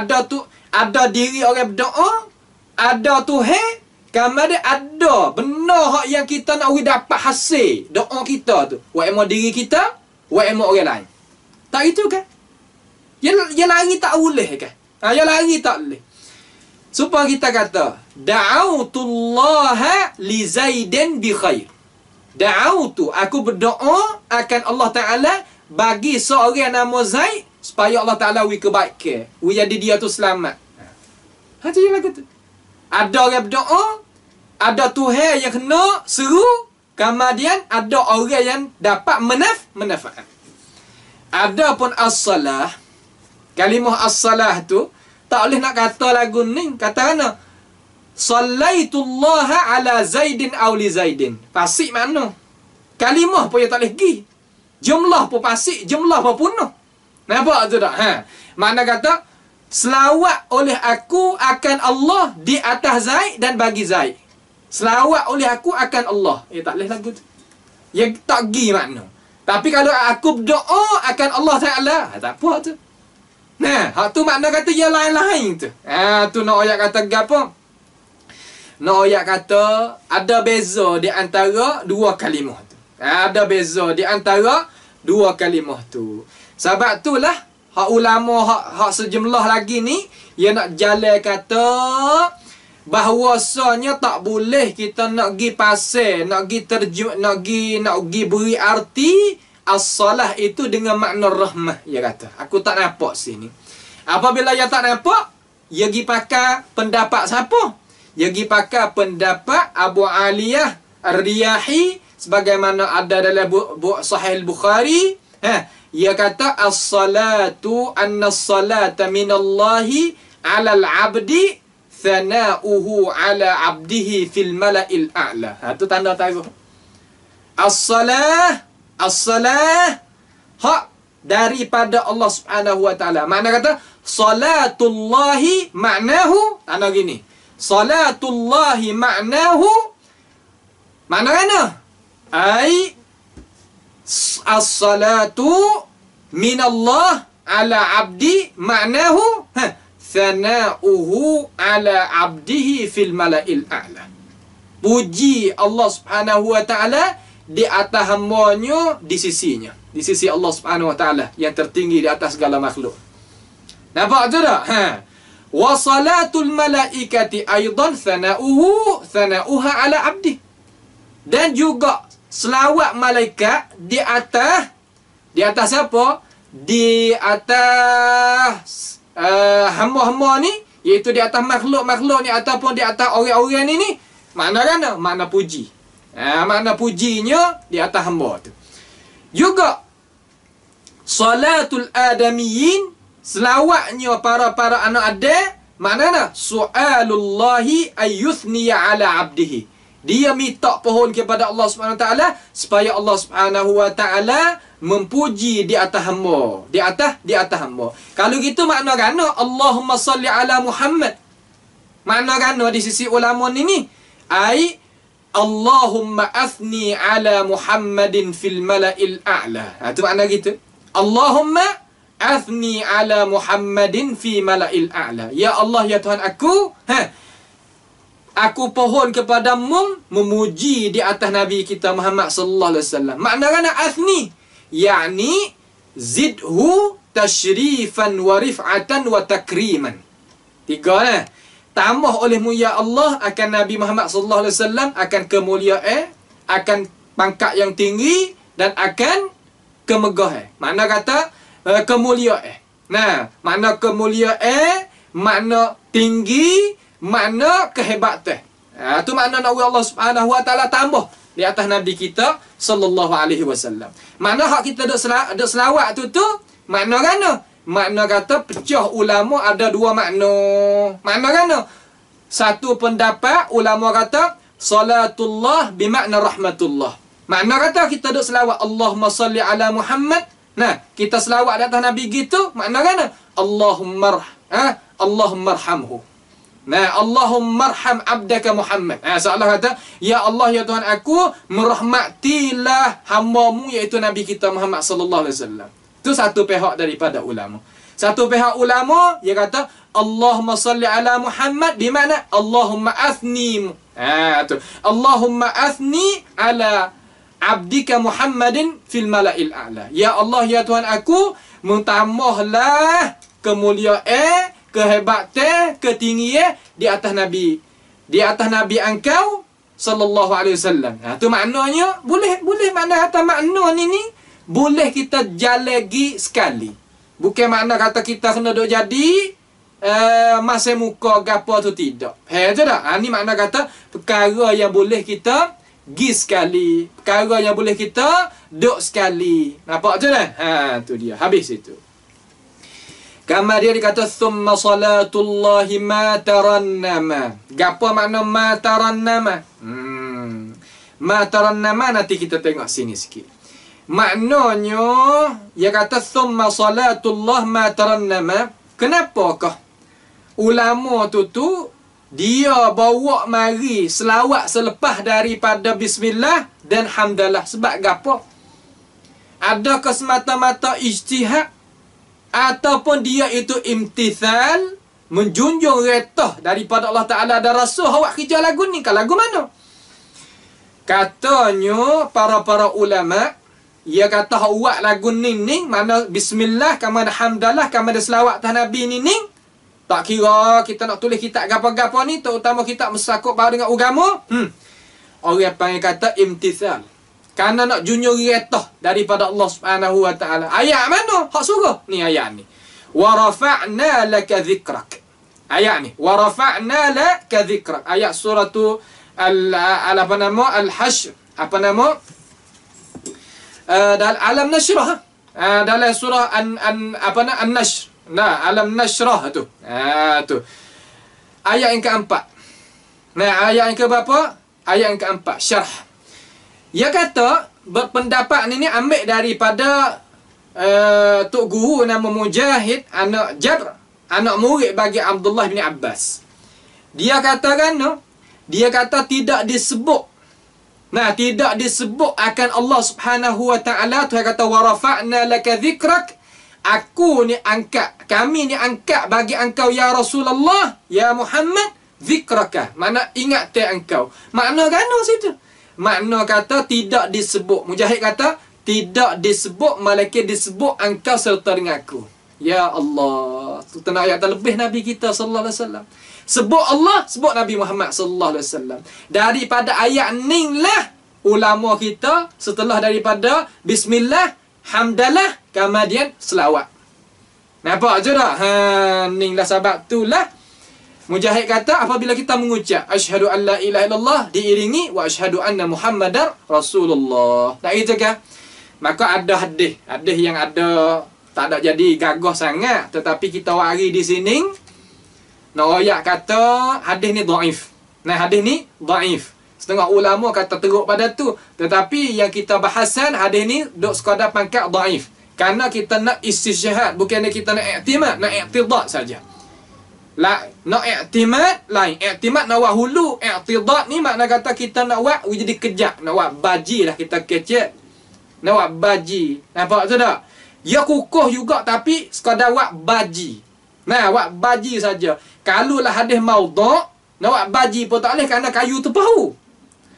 Ada diri orang berdoa, ada Tuhan, kemudian ada benar hak yang kita nak dapat hasil doa kita tu. Wa emo diri kita, wa emo orang lain. Tak itu kan? Ya lari tak boleh kan? Ya lari tak boleh. Supaya kita kata, da'autullaha li Zaidin bi khair. Da'autu, aku berdoa akan Allah Ta'ala bagi seorang nama Zaid supaya Allah Ta'ala wi kebaikan. Wi jadi dia tu selamat. Ha tu je lagu tu. Ada orang berdoa, ada Tuhan yang kena seru, kemudian ada orang yang dapat manfaat. Ada pun as-salah. Kalimah as-salah tu tak boleh nak kata lagu ni. Kata mana? Sallaitullaha ala Zaidin aw li Zaidin. Fasik mana? Kalimah pun yang tak boleh pergi. Jumlah pun fasik, jumlah pun penuh. Nampak tu tak? Ha. Makna kata selawat oleh aku akan Allah di atas Zaid dan bagi Zaid. Selawat oleh aku akan Allah. Tak boleh lagu tu. Yang tak pergi makna. Tapi kalau aku berdoa akan Allah Ta'ala, tak apa tu. Nah, hak tu makna kata yang lain-lain tu. Tu nak ayat kata apa? Nak ayat kata ada beza di antara dua kalimah tu. Ada beza di antara dua kalimah tu. Sebab itulah hak ulama hak sejumlah lagi ni dia nak jalan kata bahawasanya tak boleh kita nak pergi pasal, nak pergi nak pergi beri arti as-salah itu dengan makna rahmah. Dia kata, aku tak nampak sini. Apabila dia tak nampak, dia pergi pakai pendapat siapa? Dia pergi pakai pendapat Abu Aliyah Ar-Riyahi sebagaimana ada dalam Sahih Al-Bukhari. Dia kata as-salatu anna-as-salata minallahi 'alal 'abdi thana'uhu 'ala 'abdihi fil mala'il a'la. Tu tanda taruh. As-salah hak daripada Allah Subhanahu wa taala. Makna kata salatullahi ma'nahu ana gini. Salatullahi ma'nahu makna mana? Ai as-salatu minallah ala 'abdi ma'nahu thana'uhu 'ala 'abdihi fil mala'il a'la. Puji Allah Subhanahu wa taala di atas hamba-Nya di sisinya. Di sisi Allah Subhanahu wa taala yang tertinggi di atas segala makhluk. Nampak tu tak? Wa salatul malaikati aidan thana'uha ala 'abdi. Dan juga selawat malaikat di atas apa? Di atas hamba-hamba ni, iaitu di atas makhluk-makhluk ni ataupun di atas orang-orang ni makna kan? Makna puji. Makna pujinya di atas hamba tu. Juga salatul adamiyin, selawatnya para anak Adam, maknanya su'alullahi ayyuthniya ala 'abdihi. Dia minta pohon kepada Allah Subhanahu wa taala supaya Allah Subhanahu wa taala memuji di atas hamba, di atas hamba. Kalau gitu makna gana Allahumma salli ala Muhammad. Makna gana di sisi ulama ni ai Allahumma athni ala Muhammadin fil mala'il a'la. Itu makna gitu. Allahumma athni ala Muhammadin fi mala'il a'la. Ya Allah, ya Tuhan aku, aku pohon kepadamu memuji di atas Nabi kita Muhammad sallallahu alaihi wasallam. Makna kana athni, yakni zidhu tashrifan wa rif'atan wa takriman. Tiga tambah olehmu ya Allah akan Nabi Muhammad sallallahu alaihi wasallam akan kemuliaan, akan pangkat yang tinggi dan akan kemegahan. Makna kata kemuliaan. Nah, makna kemuliaan, makna tinggi, makna kehebatan. Tu makna nak Allah Subhanahu wa taala tambah di atas Nabi kita sallallahu alaihi wasallam. Makna hak kita duk selawat tu makna kan? Makna kata pecah ulama ada dua makna. Makna kan? Satu pendapat ulama kata salatullah bermakna rahmatullah. Makna kata kita duk selawat Allahumma salli ala Muhammad. Nah, kita selawat di atas Nabi gitu, makna kan? Allahumma arhamhu. Nah, Allahumma arham abdaka Muhammad. Seolah kata, ya Allah, ya Tuhan aku, merahmatilah hamba-Mu iaitu Nabi kita Muhammad sallallahu alaihi wasallam. Itu satu pihak daripada ulama. Satu pihak ulama dia kata Allahumma salli ala Muhammad bermakna Allahumma athni. Tu. Allahumma athni ala abdika Muhammadin fil mala'il a'la. Ya Allah, ya Tuhan aku, mentambahlah kemuliaan, kehebatan, ketinggian di atas Nabi. Di atas Nabi engkau sallallahu alaihi wasallam. Tu maknanya boleh makna kata makna ni boleh kita jalagi sekali. Bukan makna kata kita kena duk jadi masa muka gapo tu tidak. Tu tak? Ni makna kata perkara yang boleh kita gi sekali, perkara yang boleh kita duk sekali. Nampak tu dah? Tu dia. Habis itu. Kamar dia dikata thumma salatullahi ma tarannama. Gapo makna ma tarannama? Ma tarannama nanti kita tengok sini sikit. Maknanya dia kata thumma salatullah ma tarannama. Kenapakah ulama tu dia bawa mari selawat selepas daripada bismillah dan hamdalah? Sebab gapo? Adakah semata-mata ijtihad ataupun dia itu imtithal, menjunjung retah daripada Allah Ta'ala dan Rasul? Awak kerja lagu ni, kan lagu mana? Katanya para ulama, ia kata awak lagu ni mana bismillah, kama ada hamdalah, kama ada selawat atas Nabi ni tak kira kita nak tulis kitab gapo-gapo ni, terutama kitab mesakut bahawa dengan agama, orang panggil kata imtithal, kerana nak junjung retah daripada Allah Subhanahu wa taala. Ayat mana hak suruh? Ni ayat ni. Wa rafa'na laka dhikrak. Ayat ni. Wa rafa'na laka dhikrak. Ayat surah tu Al-Hashr. Apa nama? Alam Nashrah. Dalam surah An-Nashr. Nah, Alam Nashrah tu. Tu. Ayat yang keempat. Nah, ayat yang ke berapa? Ayat yang keempat. Syarh. Dia kata berpendapat ni ambil daripada Tok Guru nama Mujahid, anak Jabr, anak murid bagi Abdullah bin Abbas. Dia katakan dia kata tidak disebut. Nah, tidak disebut akan Allah Subhanahu wa taala. Tuhan kata wa rafa'na laka dhikrak. Aku ni angkat, kami ni angkat bagi engkau ya Rasulullah, ya Muhammad, zikraka. Makna ingat engkau. Makna gano situ? Makna kata tidak disebut. Mujahid kata tidak disebut, malaikat disebut engkau serta dengan aku. Ya Allah. Tu tenang ayat terlebih Nabi kita sallallahu alaihi wasallam. Sebut Allah, sebut Nabi Muhammad sallallahu alaihi wasallam. Daripada ayat ni lah ulama kita setelah daripada bismillah, hamdalah, kemudian selawat. Nampak je tak? Ni lah sebab tu lah Mujahid kata apabila kita mengucap asyhadu an la ilaha illallah diiringi wa asyhadu anna Muhammadar Rasulullah. Tak gitu kan? Maka ada hadis yang ada tak ada jadi gagah sangat, tetapi kita wari di sini. Nawayak kata hadis ni dhaif. Nah, hadis ni dhaif. Setengah ulama kata teruk pada tu, tetapi yang kita bahasan hadis ni duk sekadar pangkat dhaif. Karena kita nak istishhad, bukannya kita nak iktimad, nak iqtidad saja. Nak iktimad lain. Iktimad nak buat hulu. Iqtidad ni makna kata kita nak buat jadi kejap. Nak buat baji lah kita kecek. Nak buat baji. Nampak tu tak? Ya kukuh juga tapi sekadar buat baji. Nah, buat baji saja. Kalau lah hadis maudhu', nak buat baji pun tak boleh kerana kayu tu pahu.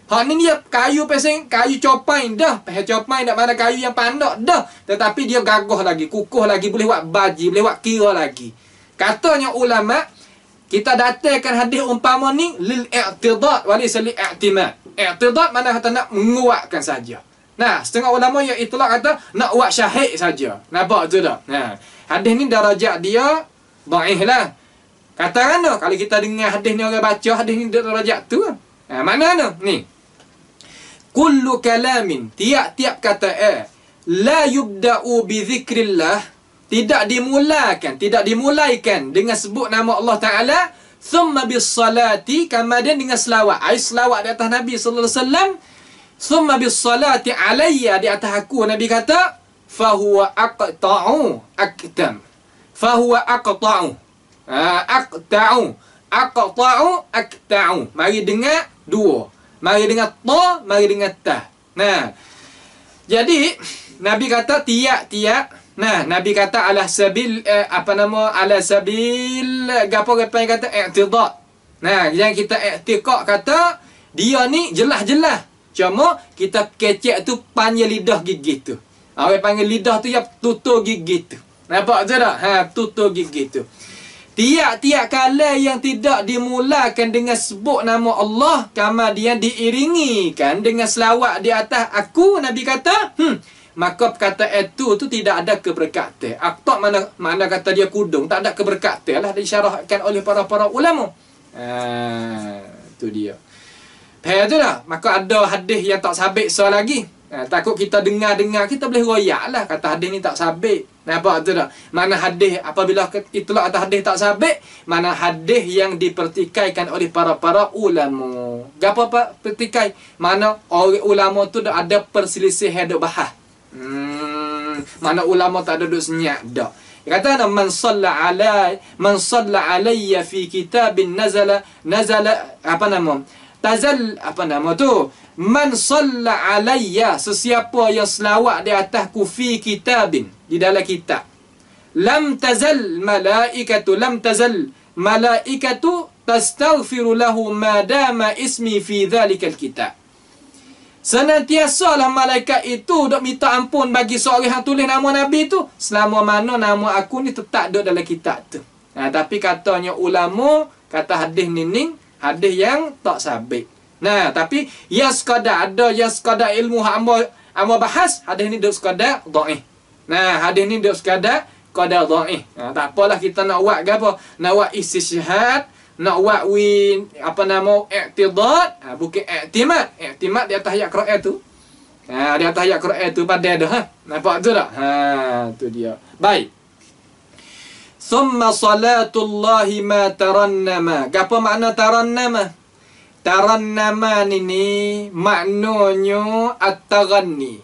Hak ni dia kayu pesing, kayu copain dah. Copain tak mana kayu yang pandak dah. Tetapi dia gagah lagi, kukuh lagi, boleh buat baji, boleh buat kira lagi. Katanya ulama, kita datangkan hadis umpama ni lil i'tidad walaysa lil i'timad. I'tidad mana kata nak menguatkan saja. Nah, setengah ulama yang itlaq kata nak buat syahid saja. Nampak tu tak? Nah, hadis ni darajat dia dhaif lah. Katakan kalau kita dengar hadis ni orang baca hadis ni darajat tu. Mana ni? Kullu kalamin, tiap-tiap kata la yubda'u bi zikrillah, tidak dimulaikan dengan sebut nama Allah Ta'ala, thumma bis salati, kemudian dengan selawat. Selawat di atas Nabi sallallahu alaihi wasallam, thumma bis salati alayya, di atas aku. Nabi kata fahuwa aqta'u aktam. Fahuwa aqta'u aqta'u. Mari dengar dua. Mari dengar ta, mari dengar ta. Nah, jadi Nabi kata tiap-tiap. Nah, Nabi kata ala sabil ala sabil gapo yang kata i'tidad. Nah, yang kita i'tiqad kata dia ni jelas-jelas. Cuma kita kecek tu panjang lidah gigit tu. Orang panggil lidah tu ya tutur gigit tu. Nampak tu tak? Tutur gigit tu. Tiap-tiap kala yang tidak dimulakan dengan sebut nama Allah, kemudian diiringikan dengan selawat di atas aku, Nabi kata, maka perkataan itu tu tidak ada keberkatan. Aktak mana kata dia kudung, tak ada keberkatan lah, disyarahkan oleh para ulama. Tu dia. Lepas tu lah, maka ada hadis yang tak sabit lagi. Takut kita dengar kita boleh royak lah kata hadis ni tak sabit. Nampak tu tak? Mana hadis apabila itulah atas hadis tak sabit, mana hadis yang dipertikaikan oleh para ulama. Gapo apa pertikai? Mana orang ulama tu dah ada perselisihan duk bahas. Mana ulama tak ada duk senyap dak. Dia kata man salla alayya fi kitabin nazala man salla alayya, sesiapa yang selawat di atasku fi kitabin, di dalam kitab, lam tazal malaikatu tastaghfiru lahu ma dama ismi fi dhalikal kitab. Senantiasalah malaikat itu dok minta ampun bagi seorang yang tulis nama Nabi tu selama mana nama aku ni tetap dok dalam kitab tu. Tapi katanya ulama kata hadis ni hadis yang tak sabit. Nah, tapi yang sekadar ada yang sekadar ilmu hamba bahas, hadis ni dok sekadar dhaif. Nah, hadis ni dok sekadar qadar dhaif. Tak apalah kita nak buat gapo? Nak buat istishhad, nak buat i'tidad, bukan i'timad. I'timad di atas ayat Quran tu. Di atas ayat Quran tu pada dah. Nampak tu tak? Tu dia. Baik. Summa salatullahi ma tarannama. Apa makna tarannama? Tarannama ni maknanya at-taghanni.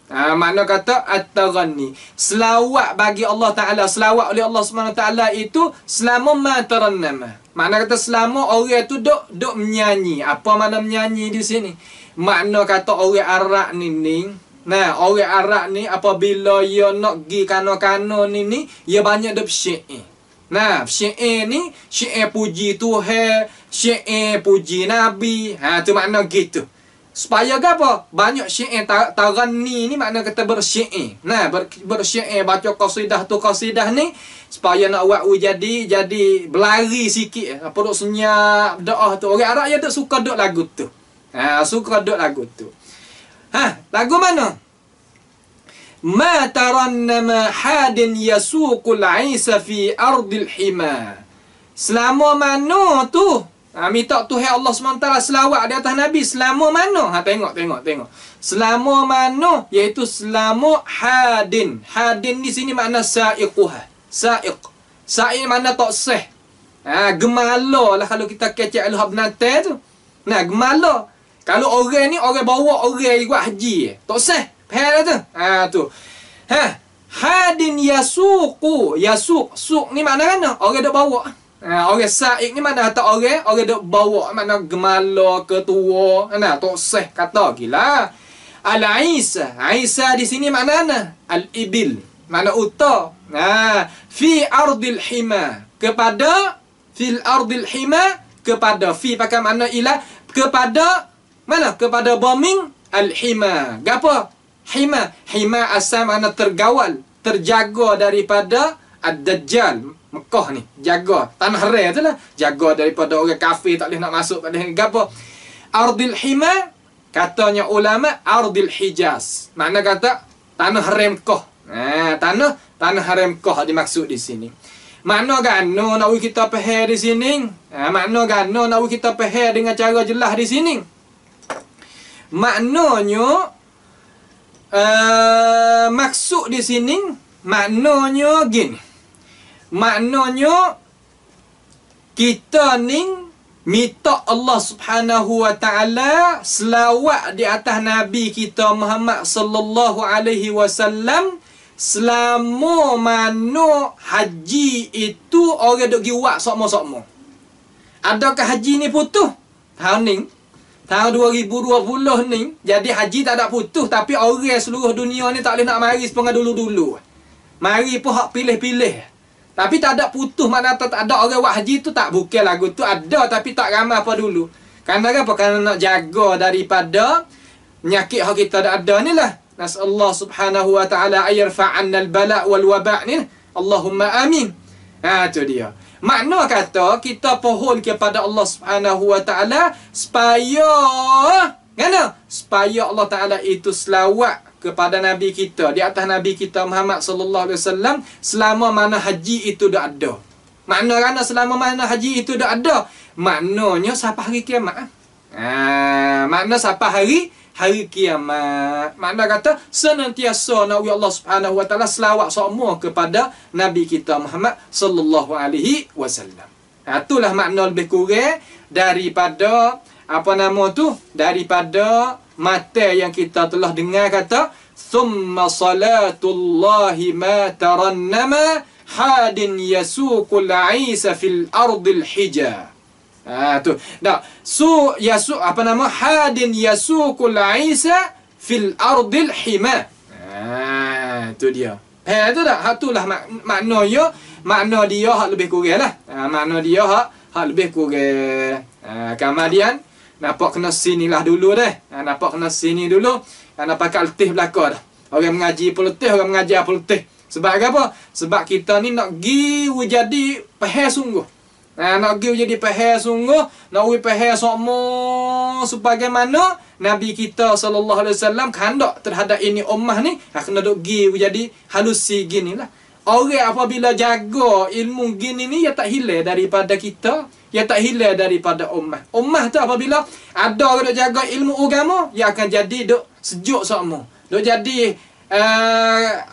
Makna kata at-taghanni. Selawat bagi Allah Ta'ala, selawat oleh Allah SWT itu selama ma tarannama. Makna kata selama orang tu duk menyanyi. Apa makna menyanyi di sini? Makna kata orang Arab ni. Nah, orang Arab ni apabila dia nak pergi kano-kano ni dia banyak duk syair. Nah, syair ni syair puji Tuhan, syair puji Nabi. Tu makna gitu. Supaya apa? Banyak syair tarani ni makna kata bersyair. Nah, bersyair baca qasidah tu qasidah ni supaya nak buat jadi berlari sikit. Apa duk senyap doa tu. Orang Arab dia duk suka duk lagu tu. Suka duk lagu tu. Lagu mana? Ma tarannama hadin yasuqul Isa fi ardil hima. Selama mana tu? Minta Tuhan Allah SWT selawat di atas Nabi. Selama mana? Tengok. Selama mana? Iaitu selama hadin. Hadin di sini makna sa'iquha. Sa'iq makna tak sah. Gemala lah kalau kita kecek al-hab natai tu. Nah, gemala. Kalau orang ni orang bawa orang buat haji. Tak sah. Faham tu? Tu. Hadin yasuqu. Suq ni makna kan? Orang dok bawa. Orang saik ni mana kata orang dok bawa, mana gemala ketua. Tok seh kata gila. Al-Isa. Isa di sini makna al-ibil. Mana unta. Fi ardil hima. Kepada fil ardil hima, kepada fi pakai makna ila, kepada mana? Kepada bombing al-hima. Gapo? Hima asal makna tergawal, terjaga daripada ad-dajjal. Mekah ni jaga tanah haram tu lah, jaga daripada orang kafir tak boleh nak masuk pada gapo. Ardil hima katanya ulama ardil Hijaz. Makna kata tanah haram Mekah. Tanah haram Mekah dimaksud di sini. Makna gano nak kita faham di sini? Makna gano nak kita faham dengan cara jelas di sini? Maknanya maksud di sini maknanya gini. Maknanya kita ni minta Allah Subhanahu wa taala selawat di atas Nabi kita Muhammad sallallahu alaihi wasallam selama mana haji itu orang duk gi buat sokmo-sokmo. Adakah haji ni putus? Tahun ni tahun 2020 ni jadi haji tak ada putus, tapi orang seluruh dunia ni tak boleh nak mari sepengat dulu-dulu. Mari pun hak pilih-pilih. Tapi tak ada putus, makna tak ada orang buat haji tu tak, bukan lagu tu ada tapi tak ramai apa dulu. Kerana apa? Kerana nak jaga daripada penyakit hak kita ada ni lah. Nasallahu subhanahu wa ta'ala ayarfa'anna al-bala' wal waba' ni. Allahumma amin. Tu dia. Makna kata kita pohon kepada Allah subhanahu wa ta'ala supaya supaya Allah Ta'ala itu selawat kepada Nabi kita, di atas Nabi kita Muhammad sallallahu alaihi wasallam selama mana haji itu dah ada. Makna kerana selama mana haji itu dah ada, maknanya sampai hari kiamat. Makna sampai hari kiamat. Makna kata senantiasa Nabi Allah Subhanahu wa taala selawat semua kepada Nabi kita Muhammad sallallahu alaihi wasallam. Itulah makna lebih kurang daripada daripada mata yang kita telah dengar kata thumma salatullahi ma tarannama hadin yasuqul isa fil ardil hija. Tu dah hadin yasuqul isa fil ardil hima. Tu dia. Tu dah. Itulah makna dia hak lebih kurang lah. Makna dia hak lebih kurang. Kemudian nampak kena sini lah dulu dah. Nampak kena sini dulu. Nak pakai letih belakang dah. Orang mengaji pun letih, orang mengajar pun letih. Sebab apa? Sebab kita ni nak pergi jadi pahal sungguh. Nak pergi jadi pahal sungguh. Nak pergi pahal semua sebagaimana Nabi kita sallallahu alaihi wasallam kehendak terhadap ini ummah ni. Kena duk pergi jadi halusi gini lah. Orang apabila jaga ilmu gini ni, ia tak hilang daripada kita. Ia tak hilang daripada ummah. Ummah tu apabila ada orang jaga ilmu agama, ia akan jadi duk sejuk semua. Duk jadi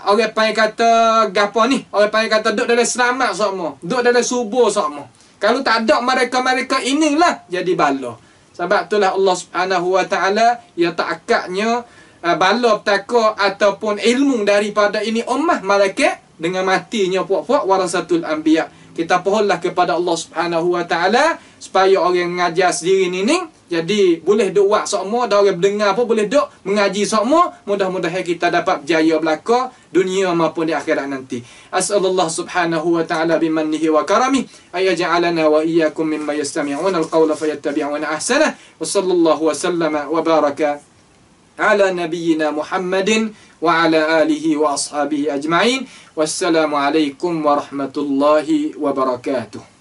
orang panggil kata gapo ni? Orang panggil kata duk dalam selamat semua. Duk dalam subur semua. Kalau tak ada mereka-mereka inilah jadi bala. Sebab itulah Allah Subhanahu wa taala ia tak akadnya bala petaka ataupun ilmu daripada ini ummah malaikat dengan matinya puak-puak warasatul anbiya. Kita pohonlah kepada Allah Subhanahu wa taala supaya orang mengajar sendiri ni jadi boleh duk buat semua, dah orang dengar pun boleh duk mengaji semua. Mudah-mudahan kita dapat berjaya belaka dunia maupun di akhirat nanti. As'alullah Subhanahu wa taala bimannihi wa karamihi ay yaj'alana wa iyyakum mimman yastami'una al-qawla fayattabi'una ahsana. Wa sallallahu wa sallama wa baraka ala nabiyyina Muhammadin wa ala alihi wa ashabihi ajma'in. Wassalamu alaikum warahmatullahi wabarakatuh.